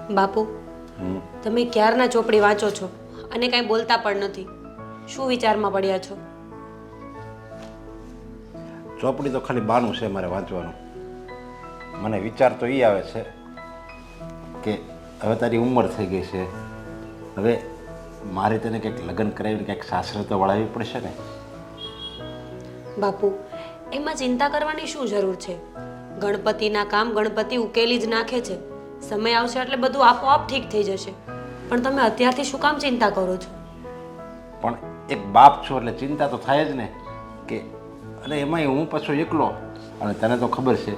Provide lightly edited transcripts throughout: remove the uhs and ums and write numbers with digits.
બાપુ, તમે ક્યારના ચોપડી વાંચો છો અને કાંઈ બોલતા પણ નથી. શું વિચારમાં પડ્યા છો? ચોપડી તો ખાલી બાનું છે મારે વાંચવાનું. મને વિચાર તો એ આવે છે કે હવે તારી ઉંમર થઈ ગઈ છે, હવે મારે તને કંઈક લગ્ન કરાવીને કંઈક સાસરે તો વળાવવી પડશે ને. બાપુ, એમાં ચિંતા કરવાની શું જરૂર છે? ગણપતિના કામ ગણપતિ ઉકેલી જ નાખે છે. સમય આવશે એટલે બધું આપોઆપ ઠીક થઈ જશે. પણ તમે અત્યારથી શું કામ ચિંતા કરો છો? પણ એક બાપ છો એટલે ચિંતા તો થાય જ ને. કે અને એમાંય હું પાછો એકલો, અને તને તો ખબર છે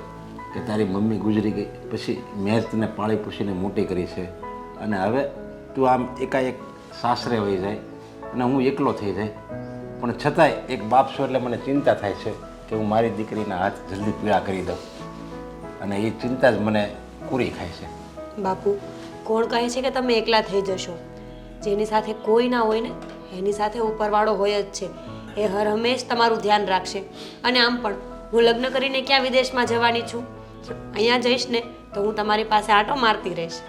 કે તારી મમ્મી ગુજરી ગઈ પછી મેં જ તને પાળી પૂછીને મોટી કરી છે, અને હવે તું આમ એકાએક સાસરે વહી જાય અને હું એકલો થઈ જાય. પણ છતાંય એક બાપ છો એટલે મને ચિંતા થાય છે કે હું મારી દીકરીના હાથ જલ્દી પીળા કરી દઉં, અને એ ચિંતા જ મને પૂરી ખાય છે. બાપુ, કોણ કહે છે કે તમે એકલા થઈ જશો? જેની સાથે કોઈ ના હોય ને એની સાથે ઉપરવાળો હોય જ છે. એ હર હંમેશ તમારું ધ્યાન રાખશે. અને આમ પણ હું લગ્ન કરીને ક્યાં વિદેશમાં જવાની છું? અહીંયા જઈશ ને તો હું તમારી પાસે આંટો મારતી રહીશ.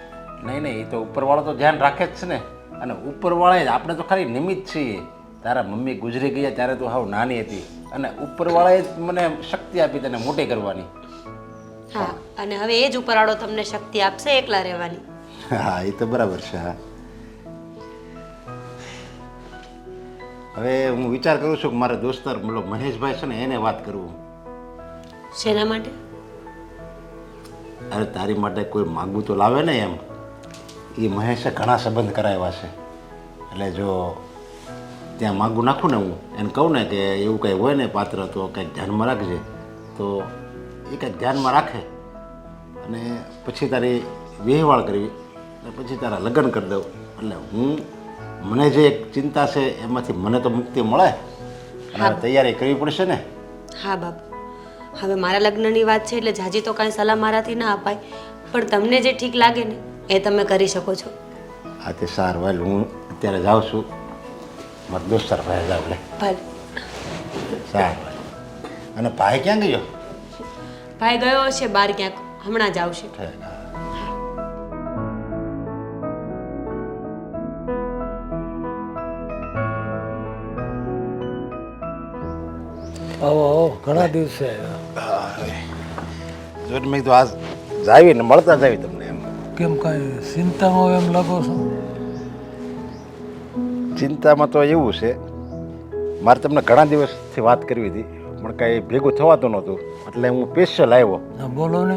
નહીં નહીં, એ તો ઉપરવાળો તો ધ્યાન રાખે જ છે ને. અને ઉપરવાળા જ, આપણે તો ખાલી નિમિત્ત છીએ. તારા મમ્મી ગુજરી ગયા ત્યારે તું હાવ નાની હતી, અને ઉપરવાળાએ જ મને શક્તિ આપી તને મોટી કરવાની. હા, અને હવે એ જ ઉપરવાળો તમને શક્તિ આપશે એકલા રહેવાની. હા, એ તો બરાબર છે. હા, હવે હું વિચાર કરું છું કે મારા દોસ્તાર મતલબ મહેશભાઈ છે ને એને વાત કરવું. શેના માટે? અરે તારી માટે કોઈ માગવું તો લાવે ને એમ. એ મહેશે ઘણા સંબંધ કરાવ્યા છે, એટલે જો ત્યાં માગું નાખું ને, હું એને કહું ને કે એવું કંઈ હોય ને પાત્ર તો કંઈક ધ્યાનમાં રાખજે, તો એ કંઈક ધ્યાનમાં રાખે અને પછી તારી વહેવાળ કરવી અને પછી તારા લગ્ન કરી દઉં. એટલે મને જે એક ચિંતા છે એમાંથી મને તો મુક્તિ મળે, અને તૈયારી કરવી પડશે ને. હા બાપુ, હવે મારા લગ્નની વાત છે એટલે જાજી તો કાંઈ સલાહ મારાથી ના અપાય, પણ તમને જે ઠીક લાગે ને એ તમે કરી શકો છો. હા, તે સારું. હાલ હું અત્યારે જાઉં છું, મારા દોસ્તાર ભાઈ જાવ. લે ભલે. સારું. અને ભાઈ ક્યાં ગયો? ભાઈ ગયો હશે બહાર ક્યાંક, હમણાં જ આવશે. આવો આવો, ઘણા દિવસે જો મેં તો આજ જાવી ને મળતા જાવી તમને એમ. કેમ કાંઈ ચિંતામાં હોય એમ લાગો છો? ચિંતામાં તો એવું છે, મારે તમને ઘણા દિવસથી વાત કરવી હતી પણ કાંઈ ભેગું થવાતું નહોતું, એટલે હું સ્પેશિયલ આવ્યો. હા, બોલો ને.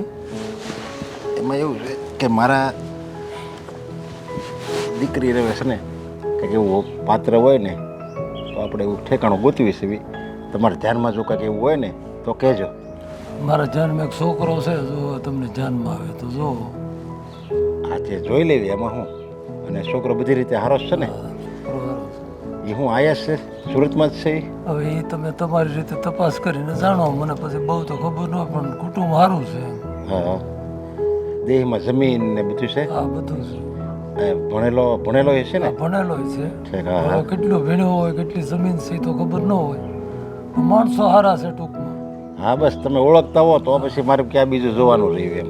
એમાં એવું છે કે મારા દીકરી રહે છે ને કંઈક એવું પાત્ર હોય ને તો આપણે એવું ઠેકાણું ગોતવી છે. તમારા ધ્યાનમાં જો કંઈક એવું હોય ને તો કહેજો. મારા ધ્યાનમાં એક છોકરો છે, જો તમને ધ્યાનમાં આવે તો જો. આજે જોઈ લેવી એમાં હું. અને છોકરો બધી રીતે હારો છે ને? એ હું આયા છે સુરતમાં જ છે. હવે એ તમે તમારી રીતે તપાસ કરીને જાણો, મને પછી બહુ તો ખબર ન હોય, પણ કુટુંબ સારું છે. હા, દેહમાં જમીન ને બધું છે. હા, બધું છે. ભણેલો એ છે ને? ભણેલો છે. ઠીક. હા, હવે કેટલું ભણ્યો હોય, કેટલી જમીન છે એ તો ખબર ન હોય, પણ માણસો સારા છે ટૂંકમાં. હા, બસ તમે ઓળખતા હો તો પછી મારે ક્યાં બીજું જોવાનું રહ્યું એમ.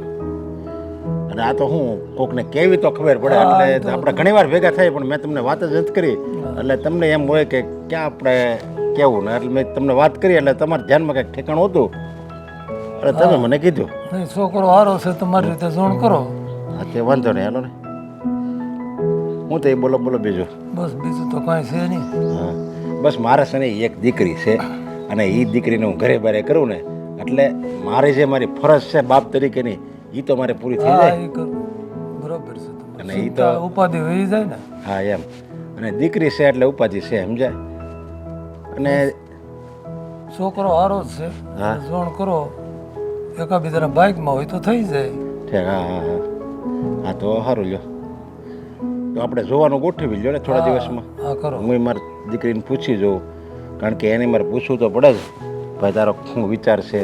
અને આ તો હું કોકને કેવી તો ખબર પડે, એટલે આપણે ઘણી વાર ભેગા થાય પણ મેં તમને વાત જ નથી કરી, એટલે તમને એમ હોય કે ક્યાં આપણે કેવું ને, એટલે મેં તમને વાત કરી એટલે તમારા ધ્યાનમાં કંઈક ઠેકાણું હતું એટલે તમે મને કીધું. નહીં, છોકરો સારો છે, તમારી રીતે જોણ કરો. હા, તે વાંધો નહીં. હાલો ને, હું તો એ બોલો બીજું. બસ બીજું તો કાંઈ છે નહીં. હા, બસ મારે છે ને એક દીકરી છે, અને એ દીકરીને હું ઘરે બારે કરું ને એટલે મારી જે મારી ફરજ છે બાપ તરીકેની એ તો મારે પૂરી થઈ જાય. બરાબર છે. અને એ તો ઉપાધિ વહી જાય ને. હા એમ. અને દીકરી છે એટલે ઉપાધિ છે, સમજાય? અને છોકરો સારો જ છે, જોણ કરો, એકાબીજાના બાઇકમાં હોય તો થઈ જાય. ઠીક. હા હા હા હા, તો સારું. લ્યો તો આપણે જોવાનું ગોઠવી લ્યો ને થોડા દિવસમાં. હા, કરો. હું મારી દીકરીને પૂછી જોઉં, કારણ કે એને મારે પૂછવું તો પડે જ, ભાઈ તારો શું વિચાર છે,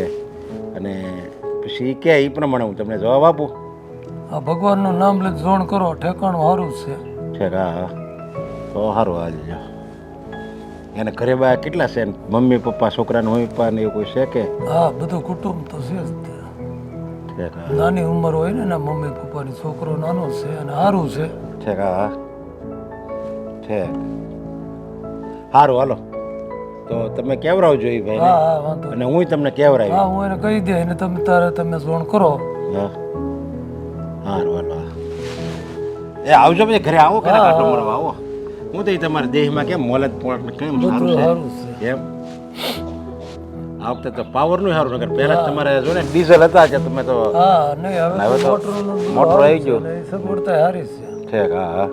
અને પછી એ કહે એ પ્રમાણે હું તમને જવાબ આપું. હા, ભગવાનનું નામ લઈ જોણ કરો, ઠેકાણું સારું જ છે. ઠીક. હા હા, તો સારું. હાલજો. એને ઘરે બા કેટલા છે? મમ્મી પપ્પા, છોકરાના મમ્મી પપ્પા ને એવું કોઈ છે કે? હા, બધું કુટુંબ તો છે જ. ઠીક હા નાની ઉંમર હોય ને એના મમ્મી પપ્પાની છોકરો નાનો છે અને સારું છે. ઠીક હા ઠીક સારું હાલો તો તમે કેવરાવજો એ હા ભાઈને હા વાંધો અને નહીં. હું તમને કેવરાવી હા હું એને કહી દે એને તમે જોણ કરો. હા સારું હાલો હા. એ આવજો પછી ઘરે આવો કે હા, આટલો હા. મળવા આવો હું તો તમારા દેહમાં કેમ મોલત પોલત કેમ બધું સારું સારું છે છે. કેમ આ વખતે તો પાવરનું સારું નગર પહેલા જ તમારે જો ને ડીઝલ હતા કે તમે તો હા નહીં હવે હવે તો તો મોટરનું બધું મોટર સારું આવી છે ગયું. અને એ સગવડતા સારી છે. ઠીક હા હા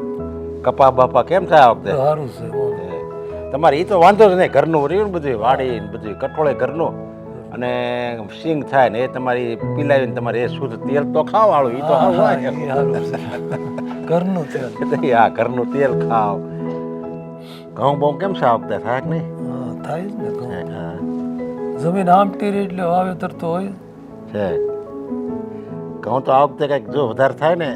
કપા બાપા કેમ થાય આ વખતે સારું છે વાંધો. તમારે એ તો વાંધો જ નહીં ઘરનું રહ્યું ને બધું વાડી ને બધું કઠોળે ઘરનું અને સિંગ થાય ને એ તમારી પીલાવીને તમારે એ શુદ્ધ તેલ તો ખાવાળું એ તો હા, સારું હા, હોય ઈ સારું છે. ઘરનું છે. હા ઘરનું તેલ ખાવ ઘઉં બહુ કેમ છે આ વખતે થાય કે નહીં હા થાય જ ને ઘઉં. હા જમીન આમટી રહી એટલે વાવેતર તો હોય. છે ઘઉં તો આ વખતે કંઈક જો વધારે થાય ને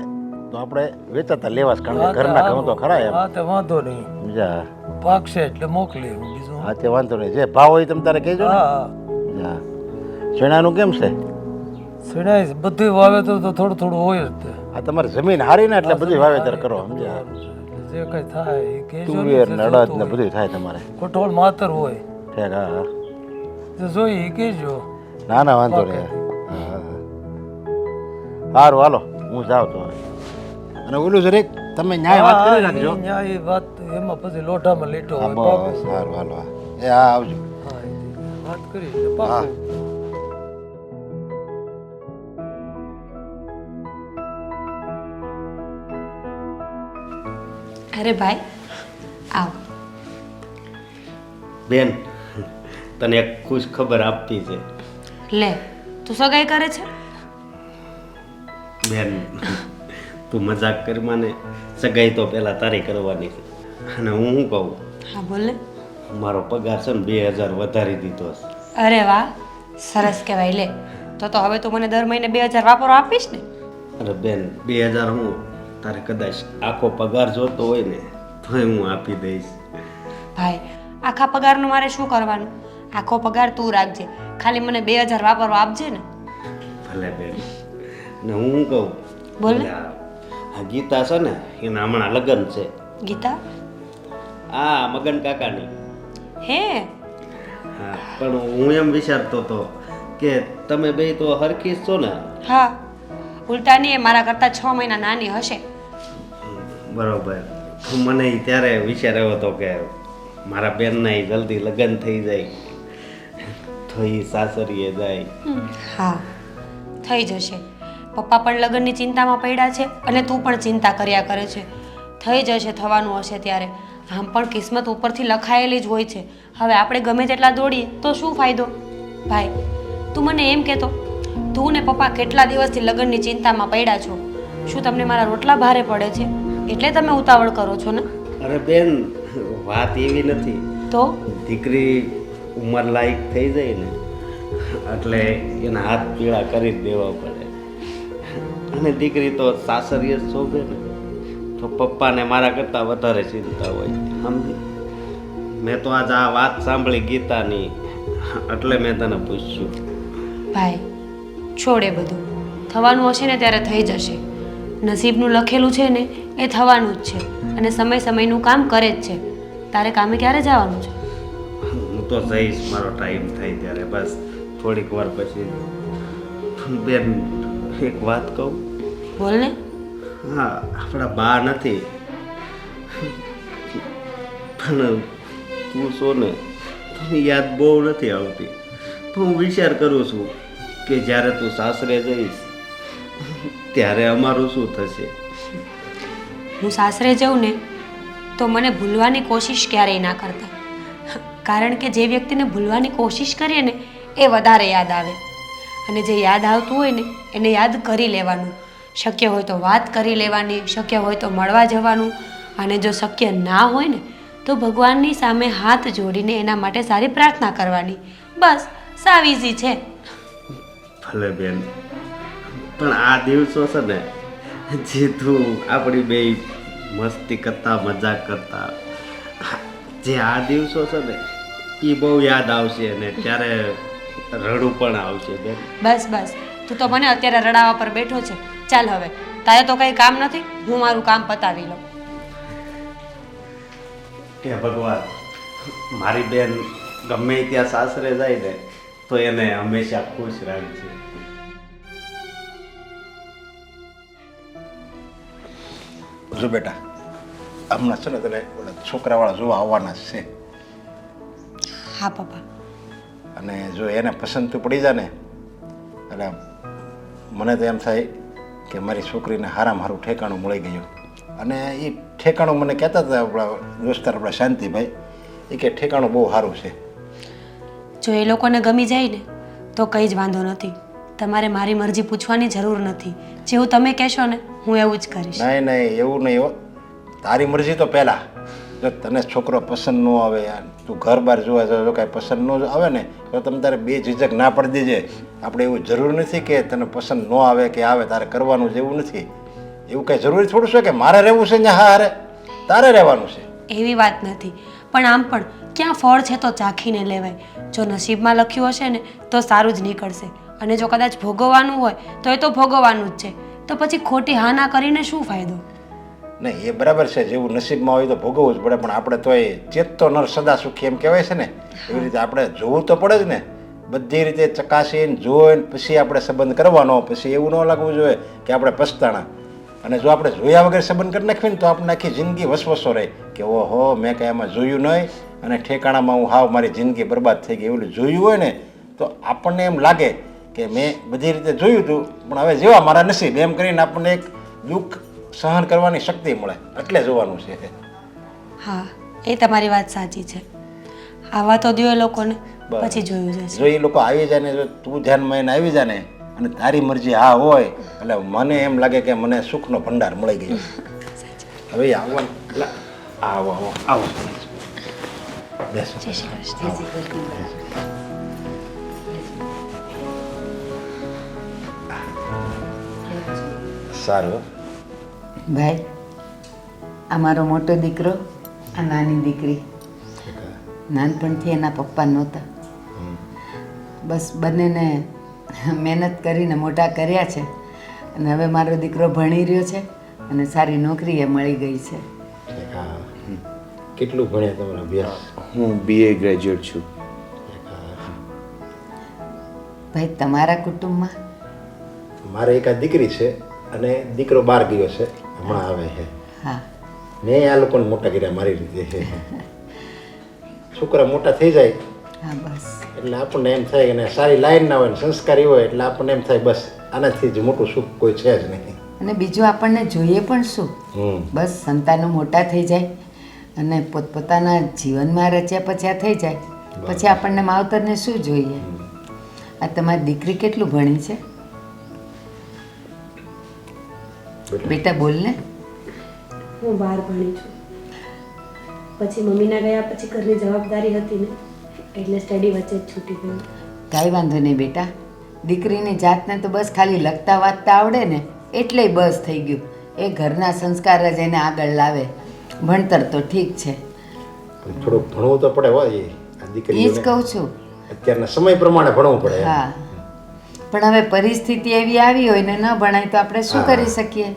તો આપણે વેચાતા લેવા જ કારણ કે ઘરના ઘઉં તો ખરા એમ હા તે વાંધો નહીં. બીજા પાકશે એટલે મોકલી હું બીજું. હા તે વાંધો નહીં જે ભાવ હોય તમે તારે કહેજો ને હા હા શેણાનું કેમ છે શેણાય છે. બધું વાવેતર તો થોડું થોડું હોય જ તે. આ તમારી જમીન હારી ને એટલે બધું વાવેતર કરો સમજ્યા એટલે જે કઈ થાય એ કહેજો ને, તુવેર જે ને જોતું અડદ ને હોય. બધું થાય તમારે કઠોળ માતર હોય ઠીક હા હા જે જોઈએ એ કહેજો. ના ના વાંધો નહીં હા હા સારું હાલો હું જાઉં તો હવે. અને ઓલું જરીક તમે ન્યાય વાત કરી રાખજો હા, ન્યાય એ વાત એમાં પછી લોઢામાં લીટો હા હોય બસ પાકું. સારું હાલો હા. એ હા આવજો હા, એ વાત કરી એટલે પાકું. અરે ભાઈ આવ. બેન તને એક ખુશ ખબર આપતી છે લે તું સગાઈ કરે છે? બેન તું મજાક કરી મને સગાઈ તો પહેલાં તારી કરવાની છે અને હું શું કહું હા બોલ ને. મારો પગાર છે ને 2000 વધારી દીધો છે. અરે વાહ સરસ કહેવાય. લે તો હવે તું મને દર મહિને 2000 વાપરો આપીશ ને? અરે બેન 2000 હું તારે કદાચ આખો પગાર જોતો હોય ને તોય હું આપી દઈશ. ભાઈ આખા પગારનું મારે શું કરવાનું? આખો પગાર તું રાખજે, ખાલી મને 2000 વાપરવા આપજે ને. ભલે બેન. ને હું શું કહું બોલ ને. આ ગીતા છે ને એના હમણાં લગ્ન છે. ગીતા? આ મગન કાકાની. હે હા પણ હું એમ વિચારતો હતો કે તમે બે તો હરખી જ છો ને. હા ઉલટાની એ મારા કરતાં 6 મહિના નાની હશે. બરોબર. તો મને ઈ ત્યારે વિચાર આવ્યો હતો કે મારા બેનના ઈ જલ્દી લગ્ન થઈ જાય તો એ સાસરીએ જાય. હા થઈ જશે. પપ્પા પણ લગ્નની ચિંતામાં પડ્યા છે અને તું પણ ચિંતા કર્યા કરે છે. થઈ જશે, થવાનું હશે ત્યારે. આમ પણ કિસ્મત ઉપરથી લખાયેલી જ હોય છે. હવે આપણે ગમે તેટલા દોડીએ તો શું ફાયદો? ભાઈ તું મને એમ કહેતો, તું ને પપ્પા કેટલા દિવસથી લગ્નની ચિંતામાં પડ્યા છો. શું તમને મારા રોટલા ભારે પડે છે એટલે તમે ઉતાવળ કરો છો ને? અરે બેન વાત એવી નથી. તો દીકરી ઉંમર લાયક થઈ જાય ને એટલે એના હાથ પીળા કરી જ દેવા પડે. અને દીકરી તો સાસરીએ જ શોભે ને તો પપ્પાને મારા કરતાં વધારે ચિંતા હોય સમજી. મેં તો આજ આ વાત સાંભળી ગીતાની એટલે મેં તને પૂછ્યું. ભાઈ છોડે બધું. થવાનું હશે ને ત્યારે થઈ જશે. નસીબનું લખેલું છે ને એ થવાનું જ છે અને સમય સમયનું કામ કરે જ છે. તારે કામે ક્યારે જવાનું છે? હું તો જઈશ મારો ટાઈમ થાય ત્યારે. બસ થોડીક વાર પછી. બેન એક વાત કહું? બોલ ને. હા આપણા બા નથી પણ તું છો ને તને યાદ બહુ નથી આવતી. તો હું વિચાર કરું છું કે જ્યારે તું સાસરે જઈશ ત્યારે અમારું શું થશે. હું સાસરે જાઉં ને તો મને ભૂલવાની કોશિશ ક્યારેય ના કરતા. કારણ કે જે વ્યક્તિને ભૂલવાની કોશિશ કરીએ ને એ વધારે યાદ આવે. અને જે યાદ આવતું હોય ને એને યાદ કરી લેવાનું. શક્ય હોય તો વાત કરી લેવાની, શક્ય હોય તો મળવા જવાનું. અને જો શક્ય ના હોય ને તો ભગવાનની સામે હાથ જોડીને એના માટે સારી પ્રાર્થના કરવાની. બસ સાવ ઈઝી છે. ભલે બેન પણ આ દિવસો છે ને જે તું આપણી બે મસ્તી કરતા મજાક કરતા જે આ દિવસો છે ને એ બહુ યાદ આવશે અને ત્યારે રડું પણ આવશે બેન. બસ બસ તું તો મને અત્યારે રડાવા પર બેઠો છે. ચાલ હવે, તારે તો કંઈ કામ નથી, હું મારું કામ પતાવી લઉં. કે ભગવાન મારી બેન ગમે ત્યાં સાસરે જાય ને તો એને હંમેશા ખુશ રાખજે. જો બેટા, હમણાં છે ને તને છોકરાવાળા જોવા આવવાના જ છે. હા પપ્પા. અને જો એને પસંદ તો પડી જાય ને એટલે મને તો એમ થાય કે મારી છોકરીને હારામાં હારું ઠેકાણું મળી ગયું. અને એ ઠેકાણું મને કહેતા હતા આપણા દોસ્તાર આપણા શાંતિભાઈ, એ કે ઠેકાણું બહુ સારું છે. જો એ લોકોને ગમી જાય ને તો કંઈ જ વાંધો નથી. તમારે મારી મરજી પૂછવાની જરૂર નથી. જેવું તમે કહેશો ને હું એવું જ કરીશ. નહીં નહીં, એવું નહીં હો. તારી મરજી તો પહેલાં. જો તને છોકરો પસંદ ન આવે, તું ઘર બહાર જોવા જાવ, જો કાંઈ પસંદ ન આવે ને તો તમે તારે બે ઝીઝક ના પડી દેજે. આપણે એવું જરૂર નથી કે તને પસંદ ન આવે કે આવે તારે કરવાનું જ એવું નથી. એવું કાંઈ જરૂરી થોડું છે કે મારે રહેવું છે ને હારે તારે રહેવાનું છે. એવી વાત નથી, પણ આમ પણ ક્યાં ફળ છે તો ચાખીને લેવાય. જો નસીબમાં લખ્યું હશે ને તો સારું જ નીકળશે, અને જો કદાચ ભોગવવાનું હોય તો એ તો ભોગવવાનું જ છે. તો પછી ખોટી હા ના કરીને શું ફાયદો? નહીં, એ બરાબર છે, જેવું નસીબમાં હોય તો ભોગવવું જ પડે. પણ આપણે તો એ ચેતતો નર સદા સુખી એમ કહેવાય છે ને, એવી રીતે આપણે જોવું તો પડે જ ને. બધી રીતે ચકાસીને જોઈને પછી આપણે સંબંધ કરવાનો. પછી એવું ન લાગવું જોઈએ કે આપણે પછતાણા. અને જો આપણે જોયા વગર સંબંધ કરી નાખીએ ને તો આપણે આખી જિંદગી વસવસો રહે કે ઓહો મેં કાંઈ એમાં જોયું નહીં અને ઠેકાણામાં હું હાવ મારી જિંદગી બરબાદ થઈ ગઈ. એવું જોયું હોય ને તો આપણને એમ લાગે કે મેં બધી રીતે જોયું હતું પણ હવે જેવા મારા નસીબ એમ કરીને આપણને એક દુઃખ સહન કરવાની શક્તિ મળે. એટલે જોવાનું છે. હા, એ તમારી વાત સાચી છે. આવા તો દો એ લોકોને, પછી જોયું જશે. જો એ લોકો આવી જાય ને, જો તું ધ્યાનમાં એને આવી જાય ને અને તારી મરજી હા હોય એટલે મને એમ લાગે કે મને સુખનો ભંડાર મળી ગયો. હવે આવવાનું. આવો આવો આવો બેસો. જય શ્રી કૃષ્ણ. સારું. ભાઈ, આ મારો મોટો દીકરો, આ નાની દીકરી. નાનપણથી એના પપ્પા નહોતા. બસ બંનેને મહેનત કરીને મોટા કર્યા છે. અને હવે મારો દીકરો ભણી રહ્યો છે અને સારી નોકરી એ મળી ગઈ છે. કેટલું ભણ્યા તમારો અભ્યાસ? હું BA ગ્રેજ્યુએટ છું. ભાઈ, તમારા કુટુંબમાં? મારે એક આ દીકરી છે અને દીકરો બહાર ગયો છે, હમણાં આવે છે. હા. મેં આ લોકોને મોટા કર્યા મારી રીતે. છોકરા મોટા થઈ જાય હા, બસ. એટલે આપણને એમ થાય કે સારી લાઈન ના હોય ને સંસ્કારી હોય એટલે આપણને એમ થાય બસ આનાથી જ મોટું સુખ કોઈ છે જ નહીં. અને બીજું આપણને જોઈએ પણ શું? બસ સંતાનો મોટા થઈ જાય અને પોતપોતાના જીવનમાં રચ્યા પચ્યા થઈ જાય પછી આપણને માવતરને શું જોઈએ? આ તમારી દીકરી કેટલું ભણી છે? બેટા બોલ ને. હું બહાર ભણી છું. પછી મમ્મીના ગયા પછી ઘરની જવાબદારી હતી ને એટલે સ્ટડી વચ્ચે જ છૂટી ગયું. કાંઈ વાંધો નહીં બેટા, દીકરીની જાતને તો બસ ખાલી લખતા વાંચતા આવડે ને એટલે બસ થઈ ગયું. એ ઘરના સંસ્કાર જ એને આગળ લાવે. ભણતર તો ઠીક છે, થોડુંક ભણવું તો પડે હોય. આ એ દીકરી જ કહું છું. અત્યારના સમય પ્રમાણે ભણવું પડે. હા, પણ હવે પરિસ્થિતિ એવી આવી હોય ને ન ભણાય તો આપણે શું કરી શકીએ?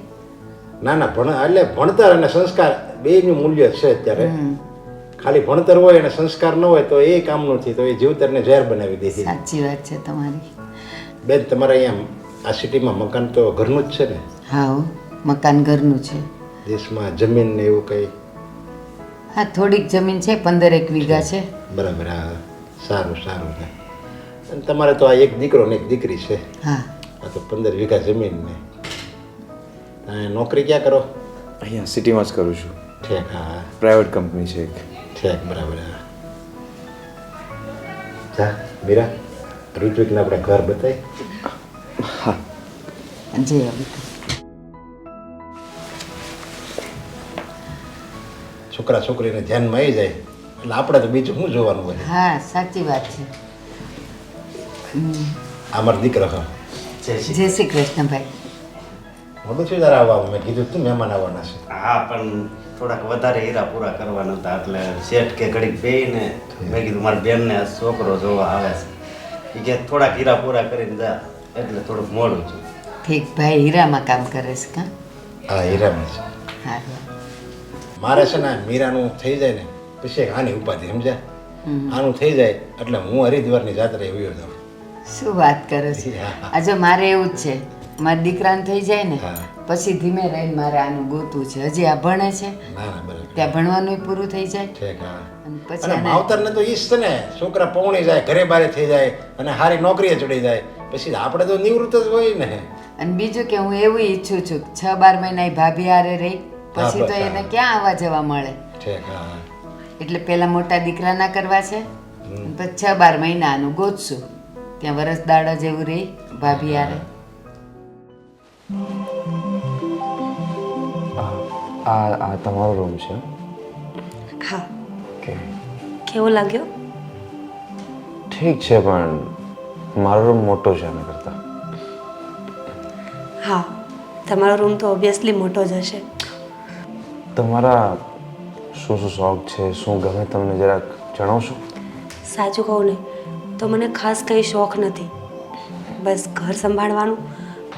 ના ના, એટલે ભણતર અને સંસ્કાર બેયનું મૂલ્ય છે અત્યારે. ખાલી ભણતર હોય અને સંસ્કાર ન હોય તો એ કામનું નથી, તો એ જીવતરને ઝેર બનાવી દે છે. સાચી વાત છે તમારી. બેન, તમારે અહીંયા આ સિટીમાં મકાન તો ઘરનું જ છે ને? હા હો, મકાન ઘરનું છે. દેશમાં જમીન ને એવું કંઈ? હા, થોડીક જમીન છે, 15 વીઘા છે. બરાબર. હા, સારું સારું છે. અને તમારે તો આ એક દીકરો ને એક દીકરી છે. હા. આ તો 15 વીઘા જમીન ને. નોકરી ક્યાં કરો? અહીંયા સિટીમાં જ કરું છું. ઠીક. હા, પ્રાઇવેટ કંપની છે એક. ઠીક, બરાબર. જા મીરા, ઋત્વિકને આપણે ઘર બતાવી. જય બેટા. છોકરા છોકરીને ધ્યાનમાં આવી જાય એટલે આપણે તો બીજું શું જોવાનું હોય. હા, સાચી વાત છે. આ મારો દીકરો. હા, જય શ્રી કૃષ્ણ ભાઈ. મોટું છું તારે આવવા. મેં કીધું તું મહેમાન આવવાના છે. હા, પણ થોડાક વધારે હીરા પૂરા કરવાના હતા એટલે શેઠ કે ઘડીક બેહીને મેં કીધું મારી બેનને છોકરો જોવા આવે છે. એ કે થોડાક હીરા પૂરા કરીને જા. એટલે થોડુંક મોડું છું. ઠીક ભાઈ હીરામાં કામ કરે છે કાં હા હીરામાં છે. સારું મારે છે ને મીરાનું થઈ જાય ને પછી એક આની ઉપાધિ સમજ્યા. આનું થઈ જાય એટલે હું હરિદ્વારની જાત્રાએ વયો જાઉં. શું વાત કરે છે આજે મારે એવું જ છે મારા દીકરાને થઈ જાય ને હા. પછી ધીમે રહીને મારે આનું ગોતવું છે હજી આ ભણે છે ના ના બરાબર ત્યાં ભણવાનું પૂરું થઈ જાય ઠીક હા. અને પછી અને આને માવતરને તો ઈ જ છે ને છોકરા પૌણી જાય ઘરે બારે થઈ જાય અને સારી નોકરીએ ચડી જાય પછી આપણે તો નિવૃત્ત જ હોય ને. અને બીજું કે હું એવું ઈચ્છું છું કે 6-12 મહિના એ ભાભી હારે રહી પછી બસ, તો હા. એને ક્યાં આવવા જવા મળે ઠીક હા. એટલે પેલા મોટા દીકરાના કરવા છે પછી 6-12 મહિના આનું ગોતશું ત્યાં વરસ દાડા જેવું રહી ભાભી હારે આ તમારો રૂમ છે હા, ઓકે કેવો લાગ્યો? ઠીક છે પણ મારો રૂમ મોટો છે આના કરતાં. હા, તમારો રૂમ તો ઓબ્વિયસલી મોટો જ હશે. તમારા શું શું શોખ છે શું ગમે તમને જરાક જણાવશો? સાચું કહું ને તો મને ખાસ કંઈ શોખ નથી. બસ ઘર સંભાળવાનું,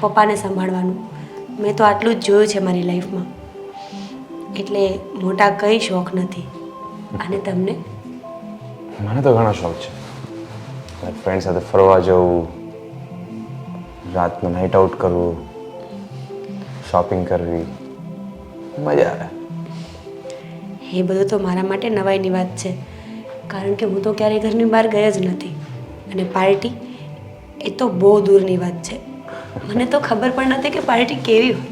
પપ્પાને સંભાળવાનું. મેં તો આટલું જ જોયું છે મારી લાઈફમાં. એટલે મોટા કંઈ શોખ નથી. અને તમને? મને તો ઘણા શોખ છે. ફ્રેન્ડ સાથે ફરવા જવું, રાતનું નાઇટ આઉટ કરવું, શોપિંગ કરવી, મજા આવે. એ બધું તો મારા માટે નવાઈની વાત છે, કારણ કે હું તો ક્યારેય ઘરની બહાર ગઈ જ નથી. અને પાર્ટી એ તો બહુ દૂરની વાત છે. મને તો ખબર પણ નથી કે પાર્ટી કેવી હોય.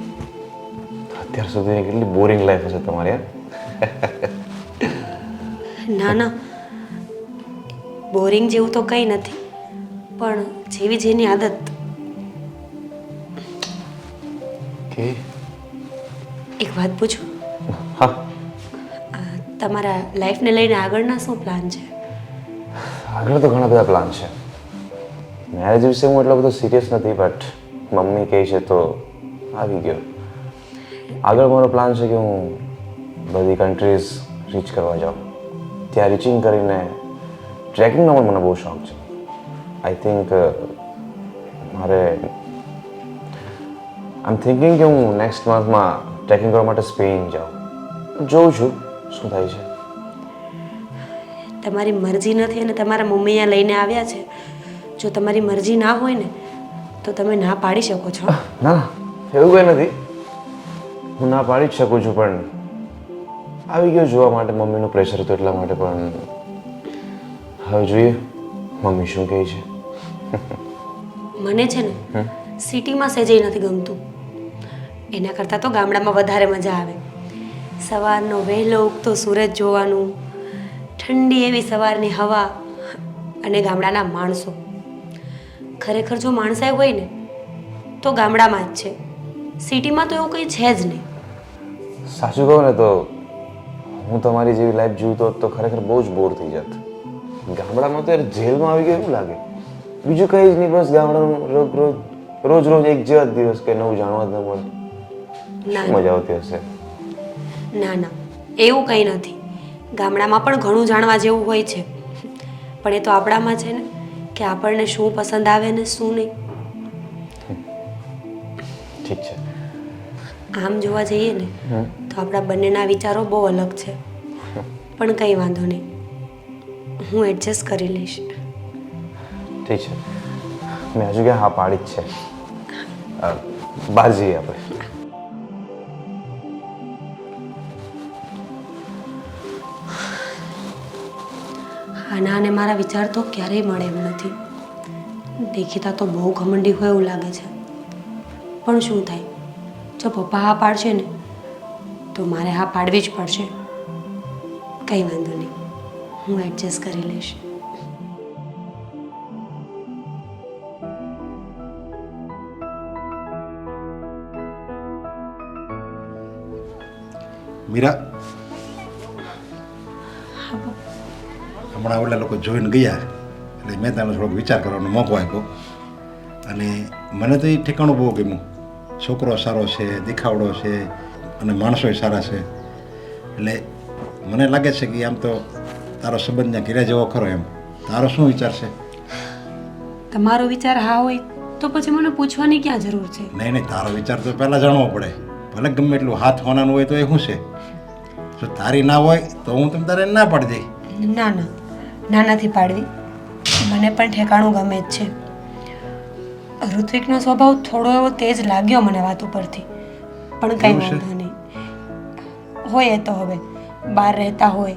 અત્યાર સુધી કેટલી બોરિંગ લાઈફ હશે તમારી યાર. ના ના, બોરિંગ જેવું તો કંઈ નથી, પણ જેવી જેની આદત. કે એક વાત પૂછું, હા, તમારા લાઈફને લઈને આગળના શું પ્લાન છે? આગળ તો ઘણા બધા પ્લાન છે. મેરેજ વિશે હું એટલો બધો સિરિયસ નથી, બટ મમ્મી કહે છે તો આવી ગયો. આગળ મારો પ્લાન છે કે હું બધી કન્ટ્રીઝ રીચ કરવા જાઉં. ત્યાં રીચિંગ કરીને ટ્રેકિંગનો પણ મને બહુ શોખ છે. આઈ થિંક મારે આઈ એમ થિંકિંગ કે હું નેક્સ્ટ મંથમાં ટ્રેકિંગ કરવા માટે સ્પેન જાઉં. જોઉં છું શું થાય છે. તમારી મરજી નથી અને તમારા મમ્મી અહીંયા લઈને આવ્યા છે. જો તમારી મરજી ના હોય ને તો તમે ના પાડી શકો છો. ના એવું કંઈ નથી. હું ના પાડી જ શકું છું, પણ આવી ગયો જોવા માટે મમ્મીનું પ્રેશર હતું એટલા માટે. પણ હવે જોઈએ મમ્મી શું કહે છે. મને છે ને સિટીમાં સેજેય નથી ગમતું. એના કરતાં તો ગામડામાં વધારે મજા આવે. સવારનો વહેલો ઉગતો સૂરજ જોવાનું, ઠંડી એવી સવારની હવા અને ગામડાના માણસો. ખરેખર જો માણસાઈ હોય ને તો ગામડામાં જ છે. સિટીમાં તો એવું કંઈ છે જ નહીં. સાચું કહું ને તો હું તમારી જેવી લાઈફ જીવતો હોત તો ખરેખર બહુ જ બોર થઈ જાત. ગામડામાં તો યાર જેલમાં આવી ગયું એવું લાગે. બીજું કંઈ જ નહીં, બસ ગામડાનું રોજ રોજ એક જેવા જ દિવસ, કંઈ નવું જાણવા જ ન મળે. ના મજા આવતી હશે. ના ના, એવું કંઈ નથી. ગામડામાં પણ ઘણું જાણવા જેવું હોય છે, પણ એ તો આપણામાં છે ને કે આપણને શું પસંદ આવે ને શું નહીં. ઠીક છે. આમ જોવા જઈએ ને તો આપણા બંનેના વિચારો બહુ અલગ છે, પણ કંઈ વાંધો નહીં, હું એડજસ્ટ કરી લઈશ. ઠીક છે. મેં હજુ ક્યાં હા પાડી જ છે. બહાર જઈએ આપણે. આના અને મારા વિચાર તો ક્યારેય મળે એમ નથી. દેખીતા તો બહુ ઘમંડી હોય એવું લાગે છે, પણ શું થાય, જો પપ્પા હા પાડશે ને તો મારે હા પાડવી જ પડશે. કંઈ વાંધો નહીં, હું એડજસ્ટ કરી લઈશ. મીરા, હમણાં ઓલા લોકો જોઈને ગયા એટલે મેં તમને થોડોક વિચાર કરવાનો મોકો આપ્યો. અને મને તો એ ઠેકાણું બહુ ગમ્યું. છોકરો સારો છે, દેખાવડો છે અને માણસોય સારા છે. એટલે મને લાગે છે કે આમ તો તારો સંબંધ ત્યાં ઘેરા જેવો ખરો એમ. તારો શું વિચાર છે? તમારો વિચાર હા હોય તો પછી મને પૂછવાની ક્યાં જરૂર છે? નહીં નહીં, તારો વિચાર તો પહેલાં જાણવો પડે. ભલે ગમે એટલું હાથ હોનાનું હોય તો એ શું છે? જો તારી ના હોય તો હું તમ તારે ના પાડી દઈ. ના ના, ના નથી પાડવી. મને પણ ઠેકાણું ગમે જ છે. ઋત્વિકનો સ્વભાવ થોડો એવો તેજ લાગ્યો મને વાત ઉપરથી, પણ કંઈ એવું છે? વાંધો નહીં. હોય એ તો હવે બહાર રહેતા હોય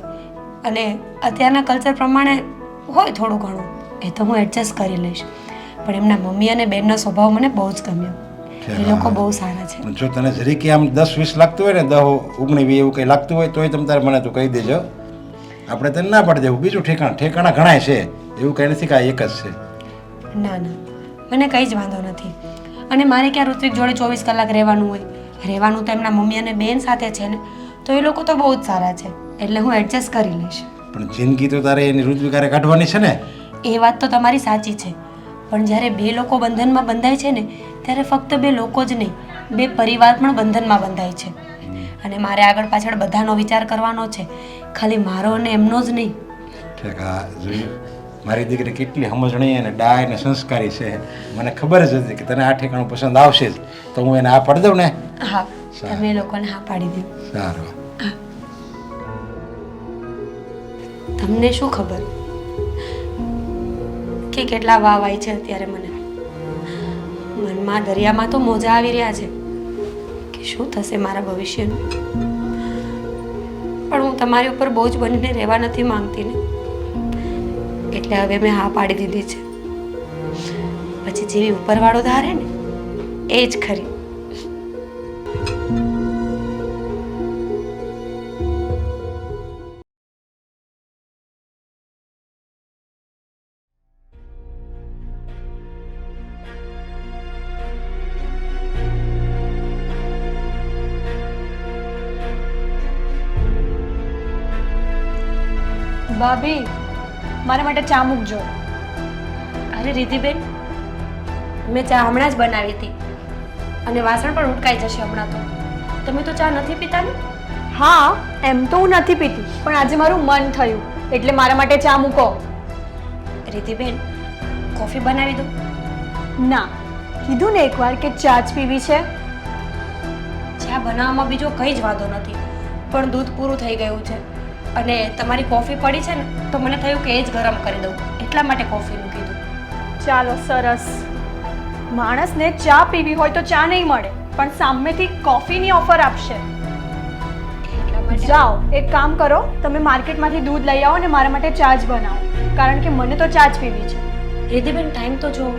અને અત્યારના કલ્ચર પ્રમાણે હોય થોડું ઘણું, એ તો હું એડજસ્ટ કરી લઈશ. પણ એમના મમ્મી અને બેનનો સ્વભાવ મને બહુ જ ગમ્યો. એ લોકો બહુ સારા છે. પણ જો તને જરીકે આમ 10-20 લાગતું હોય ને, 10-19 એવું કંઈ લાગતું હોય તોય તમ તારે મને તું કહી દેજો. આપણે તને ના પાડી દેવું. બીજું ઠેકાણા ઘણાય છે, એવું કંઈ નથી કે આ એક જ છે. ના ના, મને કંઈ જ વાંધો નથી. અને મારે ક્યાં ઋત્વિક જોડે 24 કલાક રહેવાનું હોય? રહેવાનું તો એમના મમ્મી અને બેન સાથે છે ને, તો એ લોકો તો બહુ જ સારા છે, એટલે હું એડજસ્ટ કરી લઈશ. પણ જિંદગી તો તારે એની ઋત્વિકારે કાઢવાની છે ને. એ વાત તો તમારી સાચી છે, પણ જ્યારે બે લોકો બંધનમાં બંધાય છે ને, ત્યારે ફક્ત બે લોકો જ નહીં, બે પરિવાર પણ બંધનમાં બંધાય છે. અને મારે આગળ પાછળ બધાનો વિચાર કરવાનો છે, ખાલી મારો અને એમનો જ નહીં. ઠેકા જોયું, મારી દીકરી કેટલી સમજણી અને ડાય અને સંસ્કારી છે. મને ખબર જ હતી કે તને આ ઠેકાણું પસંદ આવશે જ, તો હું એને આ પાડી દઉં ને. હા, તમે લોકોને હા પાડી દો. સારું. તમને શું ખબર કે કેટલા વાવ આવી છે અત્યારે મને. મનમાં દરિયામાં તો મોજા આવી રહ્યા છે કે શું થશે મારા ભવિષ્યનું. પણ હું તમારી ઉપર બોજ બનીને રહેવા નથી માંગતી ને, એટલે હવે મેં હા પાડી દીધી છે. પછી જેવી ઉપરવાળો ધારે ને એ જ ખરી. ભાભી, મારા માટે ચા મૂકજો. અરે રિધિબેન, મેં ચા હમણાં જ બનાવી હતી અને વાસણ પણ ઉટકાઈ જશે હમણાં તો. તમે તો ચા નથી પીતા ને? હા, એમ તો હું નથી પીતી, પણ આજે મારું મન થયું એટલે મારા માટે ચા મૂકો. રિધિબેન, કોફી બનાવી દો. ના, કીધું ને એકવાર કે ચા જ પીવી છે. ચા બનાવવામાં બીજો કંઈ જ વાંધો નથી, પણ દૂધ પૂરું થઈ ગયું છે અને તમારી કોફી પડી છે ને, તો મને થયું કે એ જ ગરમ કરી દઉં, એટલા માટે કોફીનું કીધું. ચાલો, સરસ. માણસને ચા પીવી હોય તો ચા નહીં મળે, પણ સામેથી કોફીની ઓફર આપશે. એટલા માટે જાઓ, એક કામ કરો, તમે માર્કેટમાંથી દૂધ લઈ આવો ને મારા માટે ચા જ બનાવો, કારણ કે મને તો ચા જ પીવી છે. રિધિબેન, ટાઈમ તો જો,